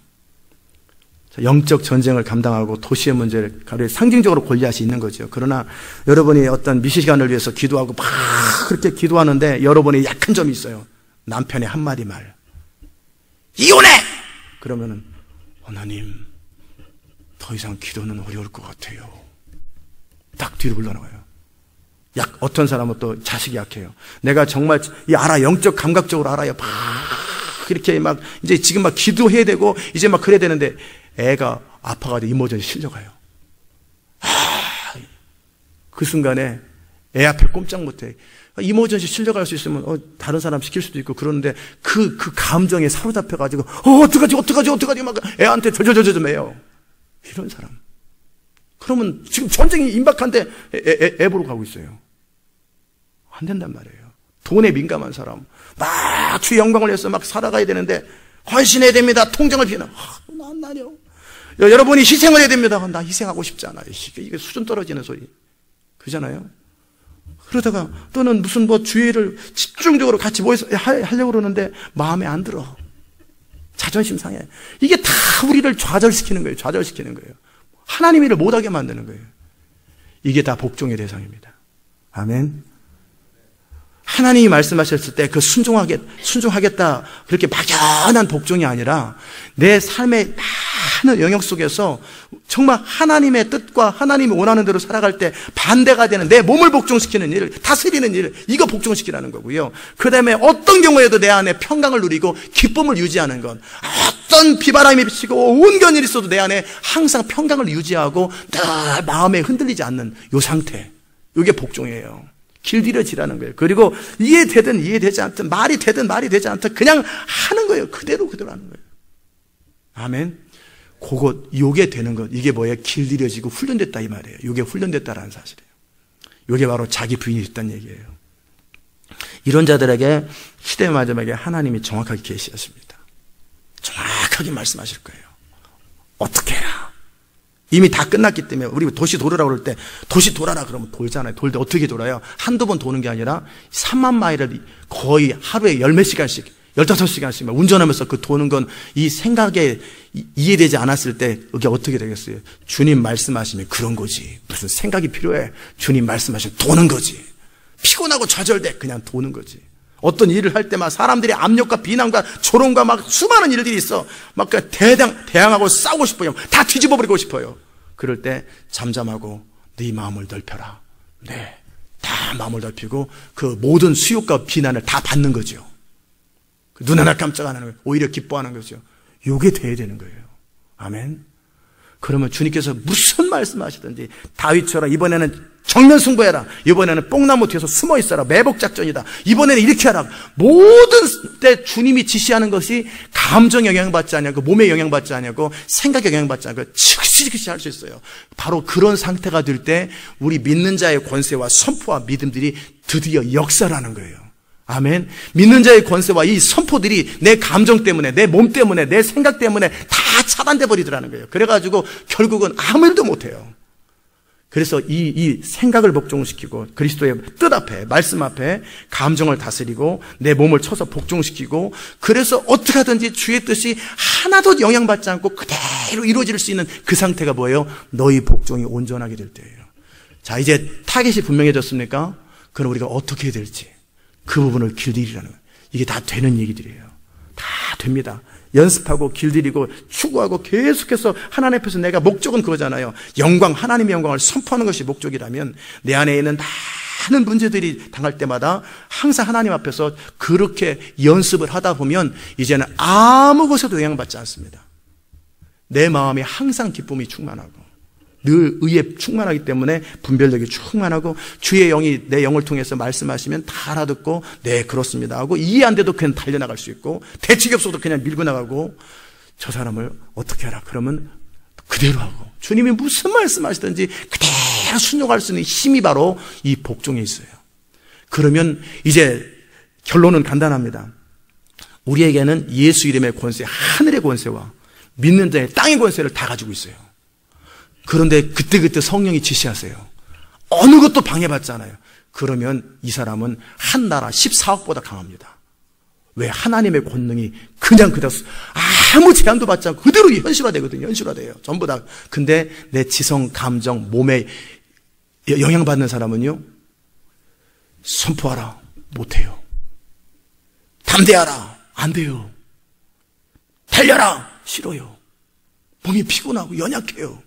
영적 전쟁을 감당하고 도시의 문제를 상징적으로 골리앗이 있는 거죠. 그러나 여러분이 어떤 미시간을 위해서 기도하고 막 그렇게 기도하는데 여러분이 약한 점이 있어요. 남편의 한마디 말. 이혼해! 그러면은 하나님 더 이상 기도는 어려울 것 같아요. 딱 뒤로 물러나가요. 어떤 사람은 또 자식이 약해요. 내가 정말 알아. 영적 감각적으로 알아요. 막 이렇게 막 이제 지금 막 기도해야 되고 이제 막 그래야 되는데 애가 아파가지고 이모전이 실려가요. 그 순간에 애 앞에 꼼짝 못해. 이모전시 실려갈 수 있으면 다른 사람 시킬 수도 있고 그러는데 그 감정에 사로잡혀가지고 어떡하지 막 애한테 저저저저저매요. 이런 사람. 그러면 지금 전쟁이 임박한데 애 보러 가고 있어요. 안 된단 말이에요. 돈에 민감한 사람. 막 주의 영광을 위해서 막 살아가야 되는데 헌신해야 됩니다. 통장을 비나. 나요. 여러분이 희생을 해야 됩니다. 나 희생하고 싶지 않아요. 이게 수준 떨어지는 소리. 그잖아요. 그러다가 또는 무슨 주의를 집중적으로 같이 모여서 하려고 그러는데 마음에 안 들어. 자존심 상해. 이게 다 우리를 좌절시키는 거예요. 좌절시키는 거예요. 하나님 일을 못하게 만드는 거예요. 이게 다 복종의 대상입니다. 아멘. 하나님이 말씀하셨을 때 그 순종하겠다 그렇게 막연한 복종이 아니라 내 삶의 많은 영역 속에서 정말 하나님의 뜻과 하나님이 원하는 대로 살아갈 때 반대가 되는 내 몸을 복종시키는 일, 다스리는 일, 이거 복종시키라는 거고요. 그 다음에 어떤 경우에도 내 안에 평강을 누리고 기쁨을 유지하는 건 어떤 비바람이 비치고 온갖 일이 있어도 내 안에 항상 평강을 유지하고 늘 마음에 흔들리지 않는 이 상태, 이게 복종이에요. 길들여지라는 거예요. 그리고 이해되든 이해되지 않든 말이 되든 말이 되지 않든 그냥 하는 거예요. 그대로 하는 거예요. 아멘. 요게 되는 것. 이게 뭐예요? 길들여지고 훈련됐다 이 말이에요. 요게 훈련됐다라는 사실이에요. 요게 바로 자기 부인이 있다는 얘기예요. 이런 자들에게 시대 마지막에 하나님이 정확하게 계시했습니다. 정확하게 말씀하실 거예요. 어떻게 해라. 이미 다 끝났기 때문에 우리 도시 돌으라고 그럴 때 도시 돌아라 그러면 돌잖아요. 돌 때 어떻게 돌아요? 한두 번 도는 게 아니라 3만 마일을 거의 하루에 열 몇 시간씩 15시간씩 운전하면서 그 도는 건 이 생각에 이해되지 않았을 때 이게 어떻게 되겠어요? 주님 말씀하시면 그런 거지. 무슨 생각이 필요해. 주님 말씀하시면 도는 거지. 피곤하고 좌절돼. 그냥 도는 거지. 어떤 일을 할 때만 사람들의 압력과 비난과 조롱과 막 수많은 일들이 있어. 막 대항하고 싸우고 싶어요. 다 뒤집어 버리고 싶어요. 그럴 때 잠잠하고 네 마음을 넓혀라. 네. 다 마음을 넓히고 그 모든 수욕과 비난을 다 받는 거죠. 눈 하나 깜짝 안 하는 거예요. 오히려 기뻐하는 거죠. 요게 돼야 되는 거예요. 아멘. 그러면 주님께서 무슨 말씀하시든지 다윗처럼 이번에는 정면 승부해라. 이번에는 뽕나무 뒤에서 숨어 있어라. 매복 작전이다. 이번에는 이렇게 하라. 모든 때 주님이 지시하는 것이 감정에 영향받지 않냐고, 몸에 영향받지 않냐고, 생각에 영향받지 않고 즉시 할 수 있어요. 바로 그런 상태가 될 때 우리 믿는 자의 권세와 선포와 믿음들이 드디어 역사라는 거예요. 아멘. 믿는 자의 권세와 이 선포들이 내 감정 때문에, 내 몸 때문에, 내 생각 때문에 다 차단돼 버리더라는 거예요. 그래가지고 결국은 아무 일도 못해요. 그래서 이 생각을 복종시키고 그리스도의 뜻 앞에, 말씀 앞에 감정을 다스리고 내 몸을 쳐서 복종시키고, 그래서 어떻게 하든지 주의 뜻이 하나도 영향받지 않고 그대로 이루어질 수 있는 그 상태가 뭐예요? 너희 복종이 온전하게 될 때예요. 자, 이제 타겟이 분명해졌습니까? 그럼 우리가 어떻게 해야 될지 그 부분을 길들이라는 거예요. 이게 다 되는 얘기들이에요. 다 됩니다. 연습하고 길들이고 추구하고 계속해서 하나님 앞에서 내가 목적은 그거잖아요. 영광, 하나님의 영광을 선포하는 것이 목적이라면 내 안에 있는 많은 문제들이 당할 때마다 항상 하나님 앞에서 그렇게 연습을 하다 보면 이제는 아무 것에도 영향받지 않습니다. 내 마음에 항상 기쁨이 충만하고 늘 의에 충만하기 때문에 분별력이 충만하고 주의 영이 내 영을 통해서 말씀하시면 다 알아듣고 네 그렇습니다 하고 이해 안 돼도 그냥 달려나갈 수 있고 대책이 없어도 그냥 밀고 나가고 저 사람을 어떻게 하라 그러면 그대로 하고 주님이 무슨 말씀하시든지 그대로 순종할 수 있는 힘이 바로 이 복종에 있어요. 그러면 이제 결론은 간단합니다. 우리에게는 예수 이름의 권세, 하늘의 권세와 믿는 자의 땅의 권세를 다 가지고 있어요. 그런데 그때그때 성령이 지시하세요. 어느 것도 방해받잖아요. 그러면 이 사람은 한 나라 14억보다 강합니다. 왜? 하나님의 권능이 그냥 그대로 아무 제한도 받지 않고 그대로 현실화되거든요. 현실화돼요. 전부 다. 근데 내 지성, 감정, 몸에 영향받는 사람은요, 선포하라. 못해요. 담대하라. 안 돼요. 달려라. 싫어요. 몸이 피곤하고 연약해요.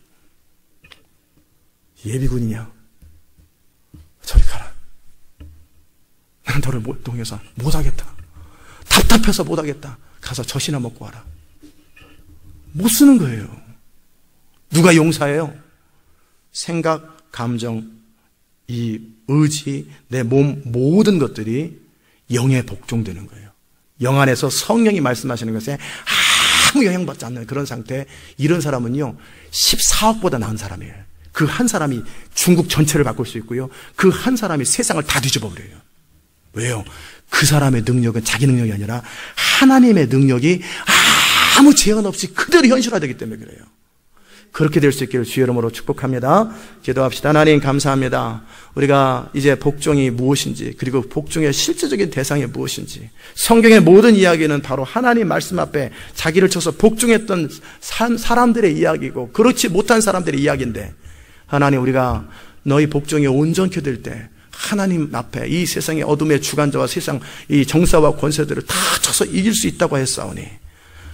예비군이냐? 저리 가라. 난 너를 동해서 못하겠다. 답답해서 못하겠다. 가서 젖이나 먹고 와라. 못 쓰는 거예요. 누가 용사예요? 생각, 감정, 이 의지, 내 몸 모든 것들이 영에 복종되는 거예요. 영 안에서 성령이 말씀하시는 것에 아무 영향받지 않는 그런 상태. 이런 사람은요 14억보다 나은 사람이에요. 그 한 사람이 중국 전체를 바꿀 수 있고요, 그 한 사람이 세상을 다 뒤집어버려요. 왜요? 그 사람의 능력은 자기 능력이 아니라 하나님의 능력이 아무 제한 없이 그대로 현실화되기 때문에 그래요. 그렇게 될 수 있기를 주의 이름으로 축복합니다. 기도합시다. 하나님 감사합니다. 우리가 이제 복종이 무엇인지, 그리고 복종의 실제적인 대상이 무엇인지, 성경의 모든 이야기는 바로 하나님 말씀 앞에 자기를 쳐서 복종했던 사람들의 이야기고 그렇지 못한 사람들의 이야기인데, 하나님 우리가 너희 복종이 온전케 될 때 하나님 앞에 이 세상의 어둠의 주관자와 세상 이 정사와 권세들을 다 쳐서 이길 수 있다고 했사오니,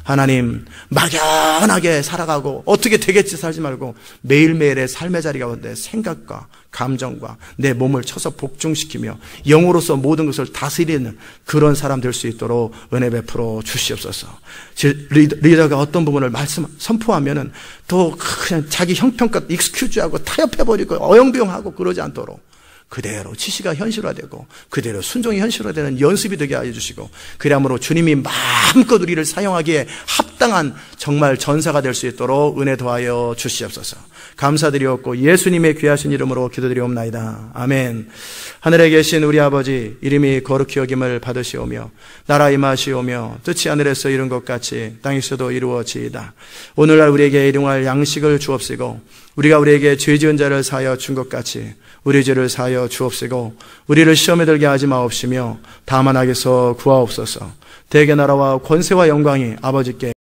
하나님 막연하게 살아가고 어떻게 되겠지 살지 말고 매일매일의 삶의 자리 가운데 생각과 감정과 내 몸을 쳐서 복종시키며 영으로서 모든 것을 다스리는 그런 사람 될 수 있도록 은혜 베풀어 주시옵소서. 리더가 어떤 부분을 선포하면은 또 그냥 자기 형평껏 익스큐즈하고 타협해버리고 어영부영하고 그러지 않도록 그대로 지시가 현실화되고 그대로 순종이 현실화되는 연습이 되게 하여 주시고, 그리함으로 주님이 마음껏 우리를 사용하기에 합당한 정말 전사가 될 수 있도록 은혜 더하여 주시옵소서. 감사드리옵고 예수님의 귀하신 이름으로 기도드리옵나이다. 아멘. 하늘에 계신 우리 아버지, 이름이 거룩히 여김을 받으시오며 나라 임하시오며 뜻이 하늘에서 이룬 것 같이 땅에서도 이루어지이다. 오늘날 우리에게 일용할 양식을 주옵시고 우리가 우리에게 죄 지은 자를 사하여 준 것 같이 우리 죄를 사하여 주옵시고 우리를 시험에 들게 하지 마옵시며 다만 악에서 구하옵소서. 대개 나라와 권세와 영광이 아버지께